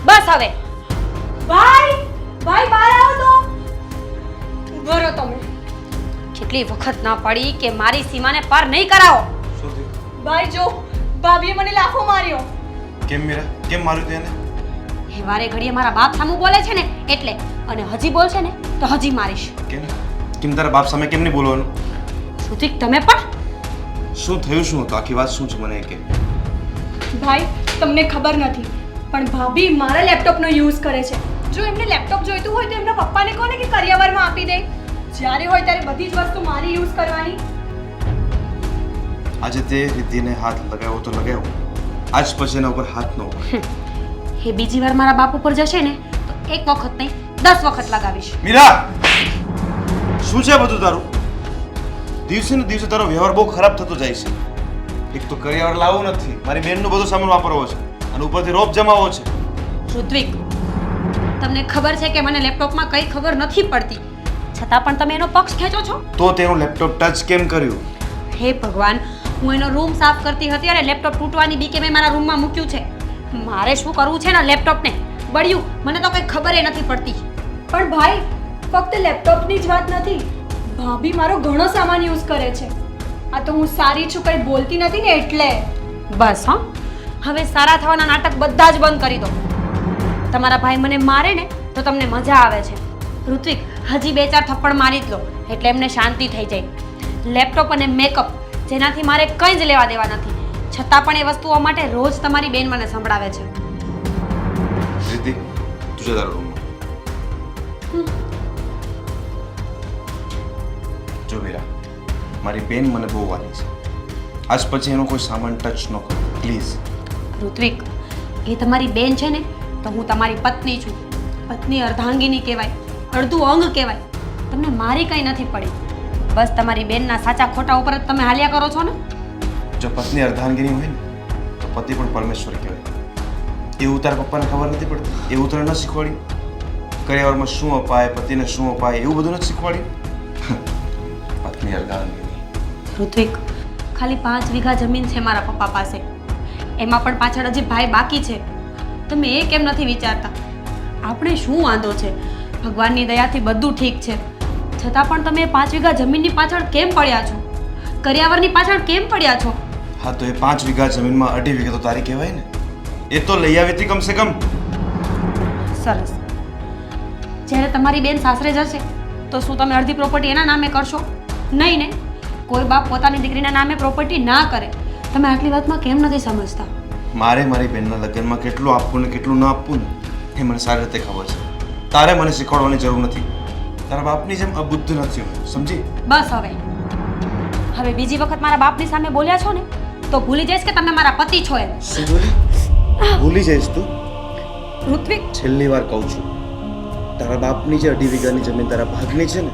બસ હવે ભાઈ ભાઈ બહાર આવો તો. ઊભો રહો તમે. કેટલી વખત ના પડી કે મારી સીમાને પાર નહીં કરાવો. શું થયું? ભાઈ જો ભાભીએ મને લાફો માર્યો. કેમ મીરા? કેમ માર્યું તેને? એ વારે ઘડીએ મારા બાપ સામું બોલે છે ને એટલે, અને હજી બોલશે ને તો હજી મારીશ. કેમ? કેમ તારા બાપ સામે કેમ નહીં બોલવાનું? ઋત્વિક તમે પણ શું થયું? શું હતું? આખી વાત શું છે મને કે? ભાઈ તમને ખબર નથી પણ ભાભી મારા લેપટોપનો યુઝ કરે છે. જો એમને લેપટોપ જોઈતું હોય તો એમના પપ્પાને કહો ને કે કરિયાવરમાં આપી દે. જ્યારે હોય ત્યારે બધી જ વસ્તુ મારી યુઝ કરવાની. આજે તે રીતિને હાથ લગાવ્યો તો લગાવ્યો, આજ પછી એના ઉપર હાથ ન હોય. એ બીજી વાર મારા બાપ ઉપર જશે ને તો એક વખત નહીં 10 વખત લગાવીશ. મીરા, શું છે બધું તારું? દિવસે ને દિવસે તારો વ્યવહાર બહુ ખરાબ થતો જાય છે. એક તો કરિયાવર લાવવું નથી, મારી બેનનું બધું સામાન વાપરવો છે અને ઉપરથી રોપ જમાવો છે. ઋત્વિક, તમને ખબર છે કે મને લેપટોપમાં કઈ ખબર નથી પડતી, છતાં પણ તમે એનો પક્ષ ખેંચો છો. તો તેનું લેપટોપ ટચ કેમ કર્યું? હે ભગવાન, હું એનો રૂમ સાફ કરતી હતી અને લેપટોપ તૂટવાની બીકે મેં મારા રૂમમાં મૂક્યું છે. મારે શું કરવું છે ને લેપટોપને બળ્યું મને તો કઈ ખબર એ નથી પડતી. પણ ભાઈ ફક્ત લેપટોપની જ વાત નથી, ભાભી મારો ઘણો સામાન યુઝ કરે છે. આ તો હું સારી છું કંઈ બોલતી નથી ને એટલે. બસ હા, હવે સારા થવાના નાટક બધા જ બંધ કરી દો. તમારા ભાઈ મને મારે ને તો તમને મજા આવે છે. ઋત્વિક, હજી 2-4 થપ્પડ મારી જ લો એટલે એમને શાંતિ થઈ જાય. લેપટોપ અને મેકઅપ જેનાથી મારે કંઈ જ લેવા દેવા નથી, છતાં પણ એ વસ્તુઓ માટે રોજ તમારી બેન મને સંભળાવે છે. રીતિ, તું જા તારા રૂમમાં. જો મીરા, મારી બેન મને બહુ વાલી છે. આજ પછી એનો કોઈ સામાન ટચ ન કરો પ્લીઝ. ઋત્વિક, એ તમારી બેન છે ને તો હું તમારી પત્ની છું. પત્ની અર્ધાંગીની કહેવાય, અડધું અંગ કહેવાય. તમને મારી કંઈ નથી પડી, બસ તમારી બેનના સાચા ખોટા ઉપર જ તમે હાલ્યા કરો છો ને. જો પત્ની અર્ધાંગીની હોય ને તો પતિ પણ પરમેશ્વર કહેવાય. એવું તારા પપ્પાને ખબર નથી પડતી? એવું તને ન શીખવાડ્યું? કરિયાવરમાં શું અપાય, પતિને શું અપાય, એવું બધું નથી શીખવાડ્યું? પત્ની અર્ધાંગીની. ઋત્વિક, ખાલી 5 વીઘા જમીન છે મારા પપ્પા પાસે, એમાં પણ પાછળ હજી ભાઈ બાકી છે. તમે એ કેમ નથી વિચારતા? આપણે શું વાંધો છે? ભગવાનની દયાથી બધું ઠીક છે, છતાં પણ તમે 5 વીઘા જમીનની પાછળ કેમ પડ્યા છો? કરિયાવરની પાછળ કેમ પડ્યા છો? હા તો એ 5 વીઘા જમીનમાં 2.5 વીઘા તો તારી કહેવાય ને. એ તો લઈ આવી હતી કમસે કમ. સરસ. જ્યારે તમારી બેન સાસરે જશે તો શું તમે અડધી પ્રોપર્ટી એના નામે કરશો? નહીં ને. કોઈ બાપ પોતાની દીકરીના નામે પ્રોપર્ટી ના કરે. તમે આટલી વાતમાં કેમ નથી સમજતા? મારે મારી બેનના લગ્નમાં કેટલું આપવું ને કેટલું ન આપવું ને એ મને સારી રીતે ખબર છે. તારે મને શીખવાડવાની જરૂર નથી. તારા બાપની જેમ અબુદ્ધ નથી હું, સમજી? બસ હવે બીજી વખત મારા બાપની સામે બોલ્યા છો ને તો ભૂલી જઈશ કે તમે મારા પતિ છો એમ. શું બોલી? ભૂલી જઈશ તું? ઋત્વિક, છેલ્લી વાર કહું છું, તારા બાપની જે 2.5 વીઘાની જમીન તારા ભાગની છે ને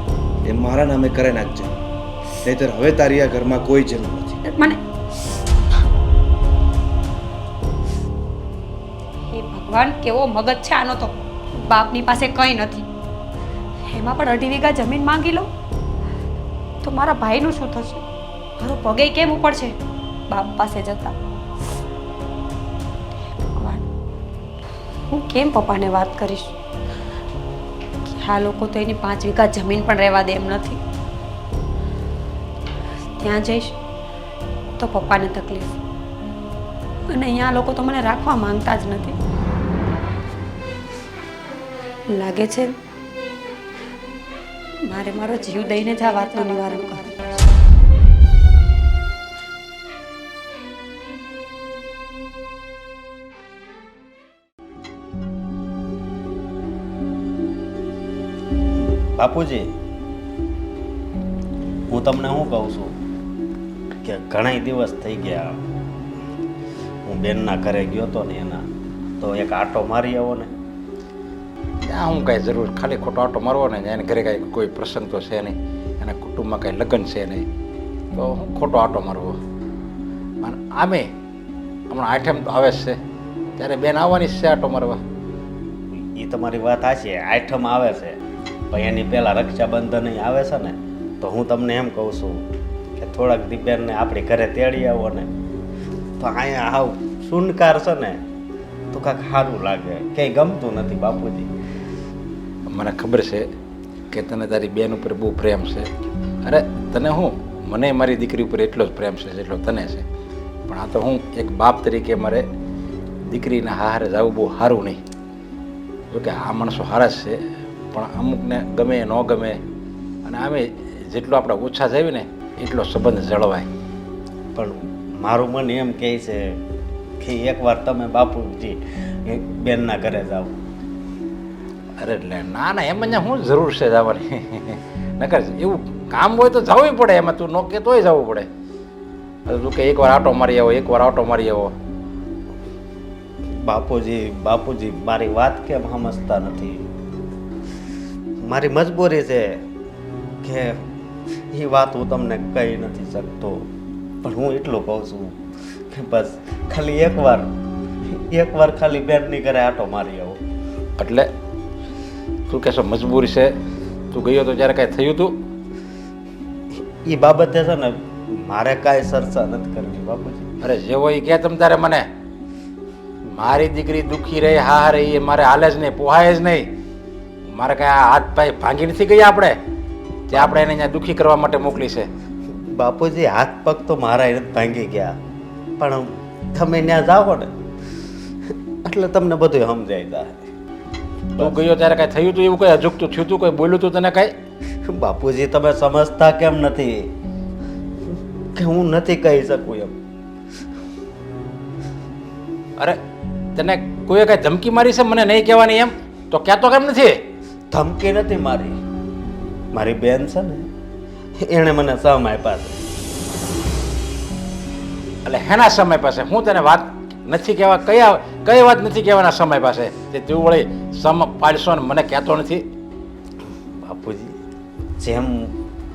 એ મારા નામે કરાઈ નાખજે, નહીંતર હવે તારી આ ઘરમાં કોઈ જરૂર નથી. મને હે ભગવાન, કેવો મગજ છે આનો તો. બાપની પાસે કંઈ નથી, એમાં પણ 2.5 વીઘા જમીન માંગી લો તો મારા ભાઈનું શું થશે? મારો પગે કેમ ઉપડશે બાપ પાસે જતા? ભગવાન, હું કેમ પપ્પાને વાત કરીશ કે આ લોકો તો એની 5 વીઘા જમીન પણ રહેવા દે એમ નથી. ત્યાં જઈશ તો પપ્પાને તકલીફ, અને અહીંયા લોકો તો મને રાખવા માંગતા જ નથી. લાગે છે મારે મારો જીવ દઈને જ આ વાતનું નિવારણ કરવું. બાપુજી, હું તમને શું કહું છું કે ઘણા દિવસ થઈ ગયા, હું બેનના ઘરે ગયો હતો ને એના, તો એક આટો મારી આવો ને. ત્યાં હું કાંઈ જરૂર, ખાલી ખોટો આટો મારવો ને, એને ઘરે કાંઈ કોઈ પ્રસંગ તો છે નહીં, એના કુટુંબમાં કાંઈ લગ્ન છે નહીં, તો હું ખોટો આટો મારવો. અને આમે હમણાં આઠમ તો આવે જ છે, ત્યારે બેન આવવાની જ છે આટો મારવા. એ તમારી વાત સાચી, આઠમ આવે છે પણ એની પહેલાં રક્ષાબંધન આવે છે ને, તો હું તમને એમ કહું છું કે થોડાક દી બેનને આપણી ઘરે તેડી આવો ને, તો અહીંયા હાવ સુનકાર છે ને તો કાંઈક સારું લાગે, કંઈ ગમતું નથી બાપુજી. મને ખબર છે કે તને તારી બેન ઉપર બહુ પ્રેમ છે. અરે તને હું, મને મારી દીકરી ઉપર એટલો જ પ્રેમ છે જેટલો તને છે. પણ આ તો હું એક બાપ તરીકે મારે દીકરીના હારે જવું બહુ સારું નહીં. જોકે આ માણસો સારા જ છે, પણ અમુકને ગમે ન ગમે, અને આમે જેટલો આપણે ઓછા જઈએ ને એટલો સંબંધ જળવાય. પણ મારું મન એમ કહે છે કે એકવાર તમે બાપુજી બેનના ઘરે જાઓ. અરે એટલે ના ના, એમ અહીંયા શું જરૂર છે જવાની? નકર એવું કામ હોય તો જવું પડે, એમાં તું નો કે તોય જવું પડે. તું કે એકવાર આટો મારી આવો, એકવાર આટો મારી આવો. બાપુજી મારી વાત કેમ સમજતા નથી? મારી મજબૂરી છે કે એ વાત હું તમને કહી નથી શકતો, પણ હું એટલું કહું છું કે બસ ખાલી એકવાર ખાલી બેનની ઘરે આટો મારી આવો. એટલે તું કહેશો મજબૂરી છે? તું ગયો તો જ્યારે કાંઈ થયું હતું? એ બાબતે છે ને મારે કાંઈ ચર્ચા નથી કરવી બાપુજી. અરે જેવો એ કહે તમ તારે મને. મારી દીકરી દુઃખી રહે, હા રહી, એ મારે હાલે જ નહીં, પોહાય જ નહીં. મારે કાંઈ આ હાથ પાય ભાંગી નથી ગયા આપણે જે આપણે એને અહીંયા દુઃખી કરવા માટે મોકલી છે. બાપુજી હાથ પગ તો મારા એને ભાંગી ગયા, પણ તમે ત્યાં જાઓ ને એટલે તમને બધું સમજાઈ જાય. તું ગયો ત્યારે કાંઈ થયું હતું એવું? કંઈ અજુકતું થયું હતું? કોઈ બોલ્યું હતું તને કાંઈ? બાપુજી તમે સમજતા કેમ નથી કે હું નથી કહી શકું એમ? અરે તને કોઈએ કાંઈ ધમકી મારી છે મને નહીં કહેવાની એમ? તો કહેતો કેમ નથી? ધમકી નથી મારી, મારી બેન છે ને એણે મને સમ આપ્યા છે. એટલે હેના સમય પાસે હું તને વાત નથી કહેવા, કઈ વાત નથી કહેવાના સમય પાસે તે તું વળી સમ પાડશો ને મને કહેતો નથી? બાપુજી જેમ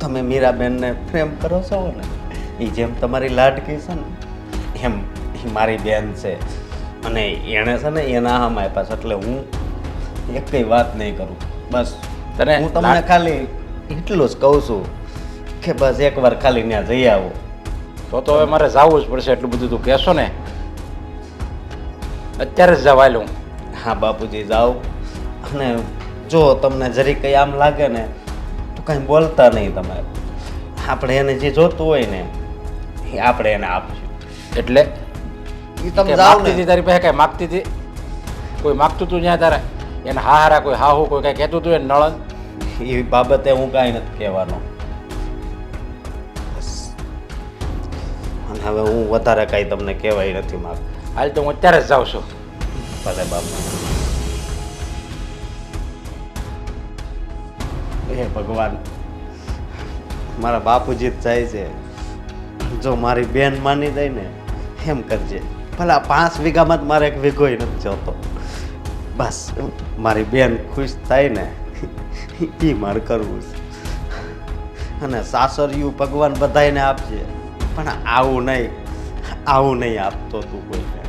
તમે મીરાબેનને પ્રેમ કરો છો ને, એ જેમ તમારી લાડકી છે ને એમ એ મારી બેન છે, અને એણે છે ને એના હમ આપ્યા છે. એટલે હું એકઈ વાત નહીં કરું. બસ તને હું તમને ખાલી એટલું જ કહું છું કે બસ એકવાર ખાલી ત્યાં જઈ આવો. તો હવે મારે જવું જ પડશે. એટલું બધું તું કહેશો ને, અત્યારે જ જવાય લઉં. હા બાપુજી જાઓ, અને જો તમને જરી કંઈ આમ લાગે ને તો કાંઈ બોલતા નહીં. તમારે આપણે એને જે જોતું હોય ને એ આપણે એને આપશું. એટલે એ તમે કે જાઓ માગતી હતી ને. તારી પાસે? કાંઈ માગતી હતી? કોઈ માગતું હતું જ્યાં તારે એને હારા કોઈ હાહુ કોઈ કાંઈ કહેતું હતું? એને નળન એ બાબતે હું કાંઈ નથી કહેવાનો. બસ. અને હવે હું વધારે કાંઈ તમને કહેવાય નથી માગતો. હાલ તો હું અત્યારે જ જાઉં છું. ભલે બાપુ. હે ભગવાન, મારા બાપુજી જ જાય છે. જો મારી બેન માની જાય ને એમ કરજે. ભલા 5 વીઘામાં જ મારે 1 વીઘોય નથી જોતો. બસ મારી બેન ખુશ થાય ને એ મારે કરવું છે. અને સાસરિયું ભગવાન બધાયને આપજે, પણ આવું નહીં આપતો તું કોઈને.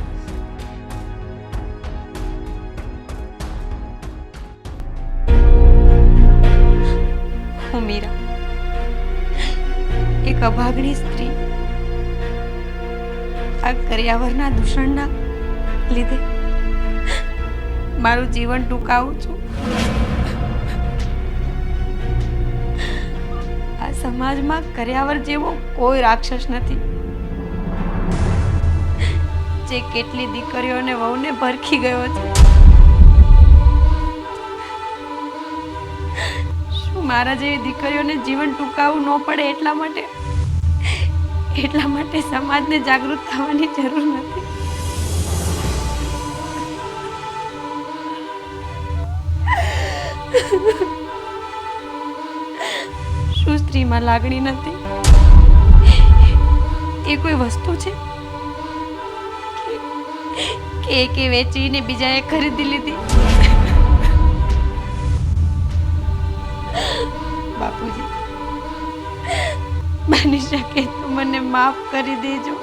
હું મીરા, એક અભાગણી સ્ત્રી, આ કર્યાવરના દૂષણના લીધે મારું જીવન ટૂંકાવું છું. આ સમાજમાં કર્યાવર જેવો કોઈ રાક્ષસ નથી જે કેટલી દીકરીઓને વહુને ભરખી ગયો છે. શું મારા જેવી દીકરીઓને જીવન ટૂંકાવું ન પડે એટલા માટે સમાજને જાગૃત થવાની જરૂર નથી? શું સ્ત્રીમાં લાગણી નથી? એ કોઈ વસ્તુ છે કે એકે વેચીને બીજાએ ખરીદી લીધી? બાપુજી, બની શકે તો મને માફ કરી દેજો.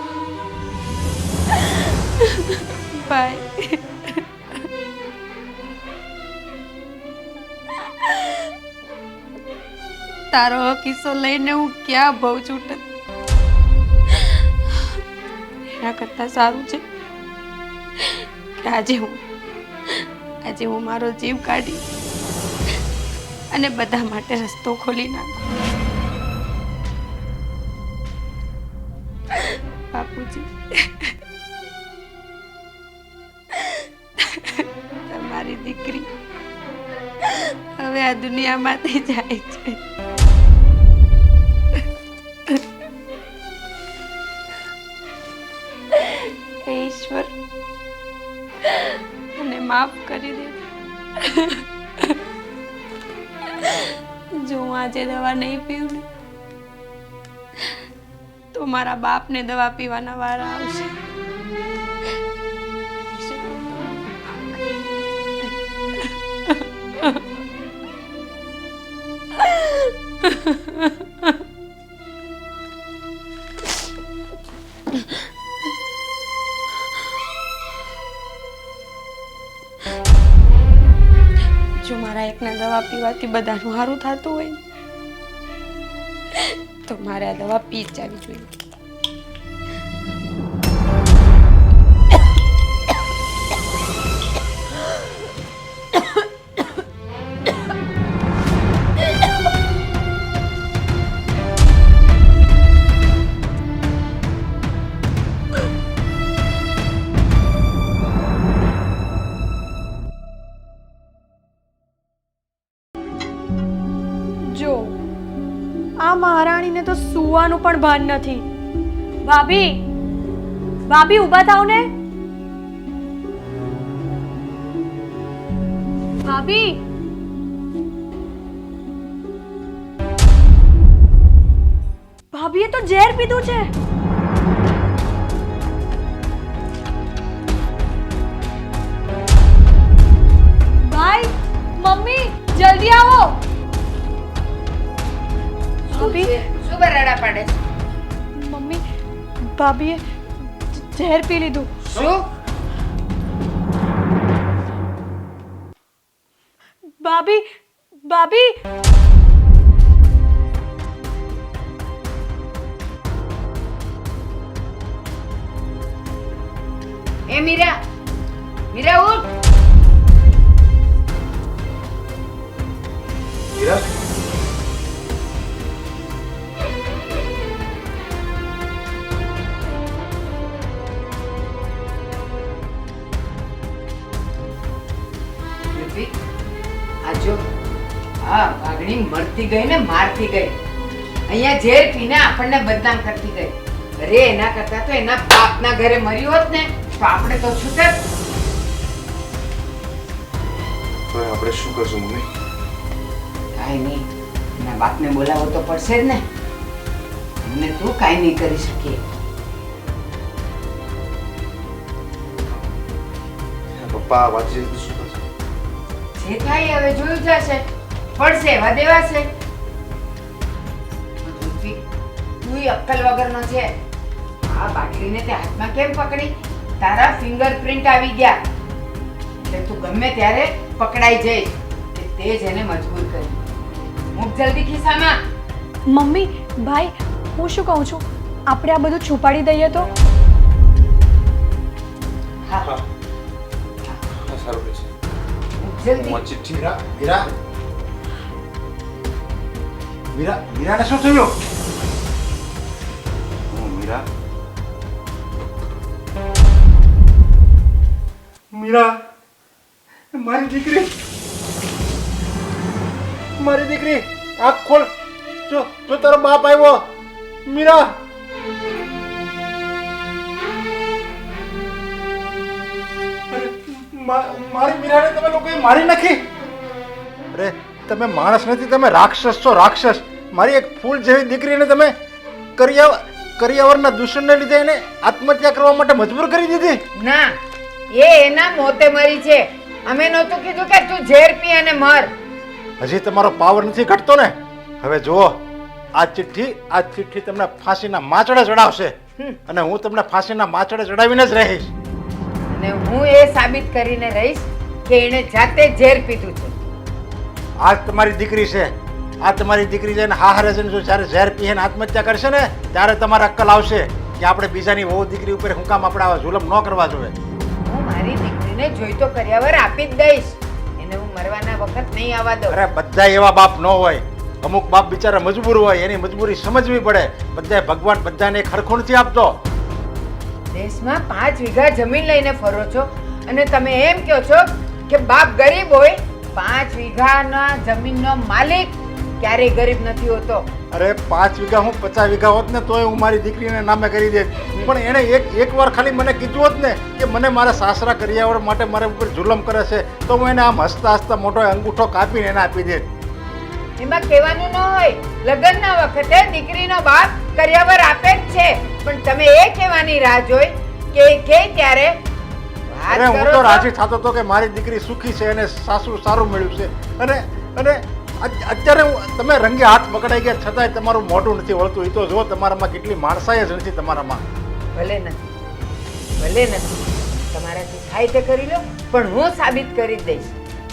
બાય. તારો કિસ્સો લઈને હું ક્યાં ભવ છૂટત? એના કરતાં સારું છે કે આજે હું મારો જીવ કાઢી અને બધા માટે રસ્તો ખોલી નાખું. બાપુજી, તમારી દીકરી હવે આ દુનિયામાંથી જાય છે. હે ઈશ્વર, મને માફ કરી દે. જો હું આજે દવા નહીં પીવું ને તો મારા બાપને દવા પીવાના વારા આવશે. જો મારા એકના દવા પીવાથી બધાનું સારું થતું હોય ને તો મારે આ દવા પી જ જવી જોઈએ. જો આ મહારાણીને તો સુવાનું પણ ભાન નથી. ભાભી, ભાભી ઊભા થાવ ને. ભાભી, ભાભીએ તો ઝેર પીધું છે. ભાઈ, મમ્મી જલ્દી આવો. ભાભી, શું બરાડા પાડે છે? મમ્મી, ભાભીએ ઝેર પી લીધું. શું? ભાભી, ભાભી, એ મીરા, મીરા ઉઠ. મીરા, આજો હા, વાઘણી મરતી ગઈ ને મારતી ગઈ. અહીંયા ઝેર પીને આપણને બદનામ કરતી ગઈ. અરે એના કરતા તો એના બાપના ઘરે મરી હોત ને તો આપણે તો છૂટત. હવે આપણે શું કરશું મમ્મી? કાંઈ નહીં, એના બાપને બોલાવો તો પડશે જ ને. અમને તું કાંઈ નહીં કરી શકીએ. પપ્પા આ વાતચીત શું કરશે? જે થાય હવે જોયું જશે. પડશે એવા દેવાશે. તું અક્કલ વગરનો છે. આ બાટલીને તે હાથમાં કેમ પકડી? તારા ફિંગરપ્રિન્ટ આવી ગયા એટલે તું ગમે ત્યારે પકડાઈ જઈશ. કે તે જ એને મજબૂર કરી. મૂક જલ્દી ખિસ્સામાં. મમ્મી, ભાઈ, હું શું કહું છું, આપણે આ બધું છુપાડી દઈએ તો? હા, હા, સારું રહેશે. મૂક જલ્દી. હું આ ચિઠ્ઠી મીરા, મીરા, મીરા, મીરાને શું થયું? મીરા, મીરા, મારી દીકરી, મારી દીકરી, આંખ ખોલ. જો જો તારો બાપ આવ્યો. મીરા, મારી મીરાને તમે લોકોએ મારી નાખી. અરે તમે માણસ નથી, તમે રાક્ષસ છો, રાક્ષસ. મારી એક ફૂલ જેવી દીકરીને તમે કરિયાવરના દૂષણને લીધે એને આત્મહત્યા કરવા માટે મજબૂર કરી દીધી. ના, એ એના મોતે મરી છે. અમે નહોતું કીધું કે તું ઝેર પી અને મર. હજી તમારો પાવર નથી ઘટતો ને. હવે જુઓ, આ ચિઠ્ઠી તમને ફાંસીના માચડે ચડાવશે અને હું તમને ફાંસીના માચડે ચડાવીને જ રહીશ. અને હું એ સાબિત કરીને રહીશ કે એણે જાતે ઝેર પીધું છે. આ તમારી દીકરી છે. આ તમારી દીકરી જઈને હારે જઈને જો જ્યારે ઝેર પીને આત્મહત્યા કરશે ને ત્યારે તમારે અક્કલ આવશે. કે આપણે બીજાની વહુ દીકરી ઉપર હું કામ આપણે આવા જુલમ ન કરવા જોઈએ. હું મારી દીકરીને જોઈ તો કર્યાવર આપી જ દઈશ. એને હું મરવાના વખત નહીં આવવા દઉં. અરે બધા એવા બાપ ન હોય. અમુક બાપ બિચારા મજબૂર હોય, એની મજબૂરી સમજવી પડે. બધાય ભગવાન બધાને એક હરખું નથી આપતો. દેશમાં 5 વીઘા જમીન લઈને ફરો છો અને તમે એમ કહો છો કે બાપ ગરીબ હોય. 5 વીઘાના જમીનનો માલિક ક્યારેય ગરીબ નથી હોતો. અરે 5 વીઘા હું 50 વીઘા હોત ને તોય હું મારી દીકરીને નામે કરી દે. પણ એણે એક વાર ખાલી મને કીધું હોત ને કે મને મારા સાસરા કરિયાવર માટે મારા ઉપર જુલમ કરે છે, તો હું એને આમ હસતા હસતા મોટો અંગૂઠો કાપીને એને આપી દે. એમાં કહેવાનું ન હોય. લગ્નના વખતે દીકરીનો બાપ કર્યાવર આપે જ છે, પણ તમે એ કહેવાની રાહ જોઈ કે ત્યારે વાત અરે હું કરો તો છો. રાજી થતો હતો કે મારી દીકરી સુખી છે અને સાસુ સારું મળ્યું છે. અને અત્યારે તમે રંગે હાથ પકડાઈ ગયા છતાંય તમારું મોઢું નથી વળતું. એ તો જો તમારામાં કેટલી માણસાઈ જ નથી તમારામાં. ભલે નથી તમારાથી થાય તે કરી લો, પણ હું સાબિત કરી જ દઈશ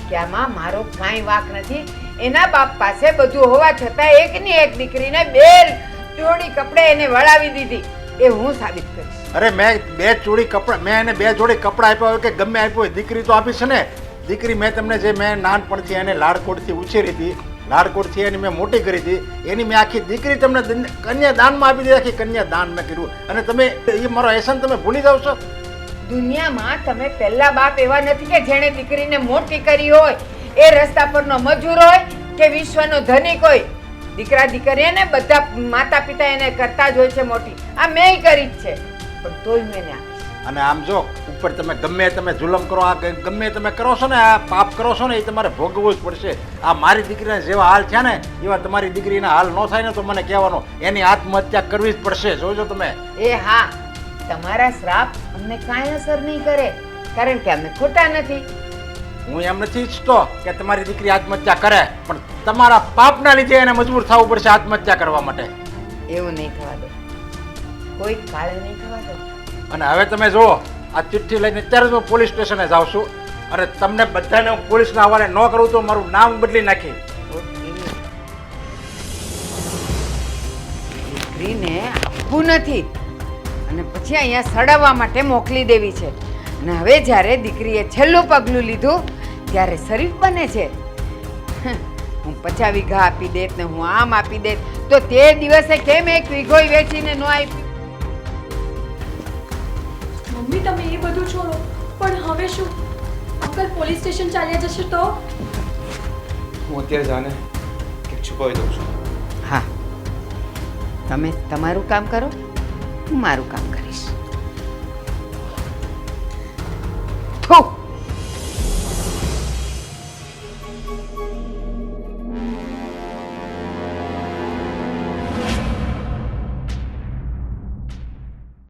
કે આમાં મારો કાંઈ વાંક નથી. એના બાપ પાસે બધું હોવા છતાં એકની એક દીકરીને 2 જોડી કપડે એને વળાવી દીધી. એ હું સાબિત કરીશ. અરે મેં 2 જોડી કપડાં મેં એને 2 જોડી કપડાં આપ્યા હોય કે ગમે આપ્યો હોય, દીકરી તો આપી છે ને. દીકરી મેં તમને જે મેં નાનપણથી એને લાડકોડથી ઉછેરી હતી, લાડકોડથી એની મેં મોટી કરી હતી, એની મેં આખી દીકરી તમને કન્યાદાનમાં આપી દીધી. આખી કન્યાદાન મેં કર્યું અને તમે એ મારો એહસાન તમે ભૂલી જાવ છો. દુનિયામાં તમે પહેલા બાપ એવા નથી કે જેણે દીકરીને મોટી કરી હોય. એ રસ્તા પરનો મજૂર હોય કે વિશ્વનો ધનિક હોય, દીકરા દીકરીને બધા માતા પિતા એને કરતા જ હોય છે મોટી. આ મેં કરી જ છે, પણ તોય મેં એને આપી. અને આમ જો ઉપર તમે જુલમ કરો, આ ગમે તમે કરો છો ને, આ પાપ કરો છો ને, એ તમારે ભોગવવું જ પડશે. આ મારી દીકરીના જેવા હાલ થયા ને એવા તમારી દીકરીના હાલ ન થાય ને તો મને કહેવાનો, એની આત્મહત્યા કરવી જ પડશે. જોજો તમે. એ હા, તમારા શ્રાપ અમને કાંઈ અસર નહીં કરે, કારણ કે અમે ખોટા નથી. હું એમ નથી ઈચ્છતો કે તમારી દીકરી આત્મહત્યા કરે, પણ તમારા પાપના લીધે એને મજબૂર થવું પડશે આત્મહત્યા કરવા માટે. એવું નહીં થવા દો, કોઈ કાળે નહીં થવા દો. અને હવે તમે જુઓ, આ ચિઠ્ઠી લઈને અત્યારે જ હું પોલીસ સ્ટેશને જાઉં છું અને તમને બધાને હું પોલીસના હવાલે ન કરું તો મારું નામ બદલી નાખી. દીકરીને આપવું નથી અને પછી અહીંયા સડાવવા માટે મોકલી દેવી છે. અને હવે જ્યારે દીકરીએ છેલ્લું પગલું લીધું ત્યારે શરીફ બને છે. હું 50 વીઘા આપી દેત ને હું આમ આપી દેત, તો તે દિવસે કેમ 1 વીઘોય વેચીને ન આપી? મમ્મી તમે એ બધું છોડો, પણ હવે શું? અંકલ પોલીસ સ્ટેશન ચાલ્યા જશે તો? હું અત્યારે જાને કંઈક છુપાવી દઉં છું. હા, તમે તમારું કામ કરો, હું મારું કામ કરીશ.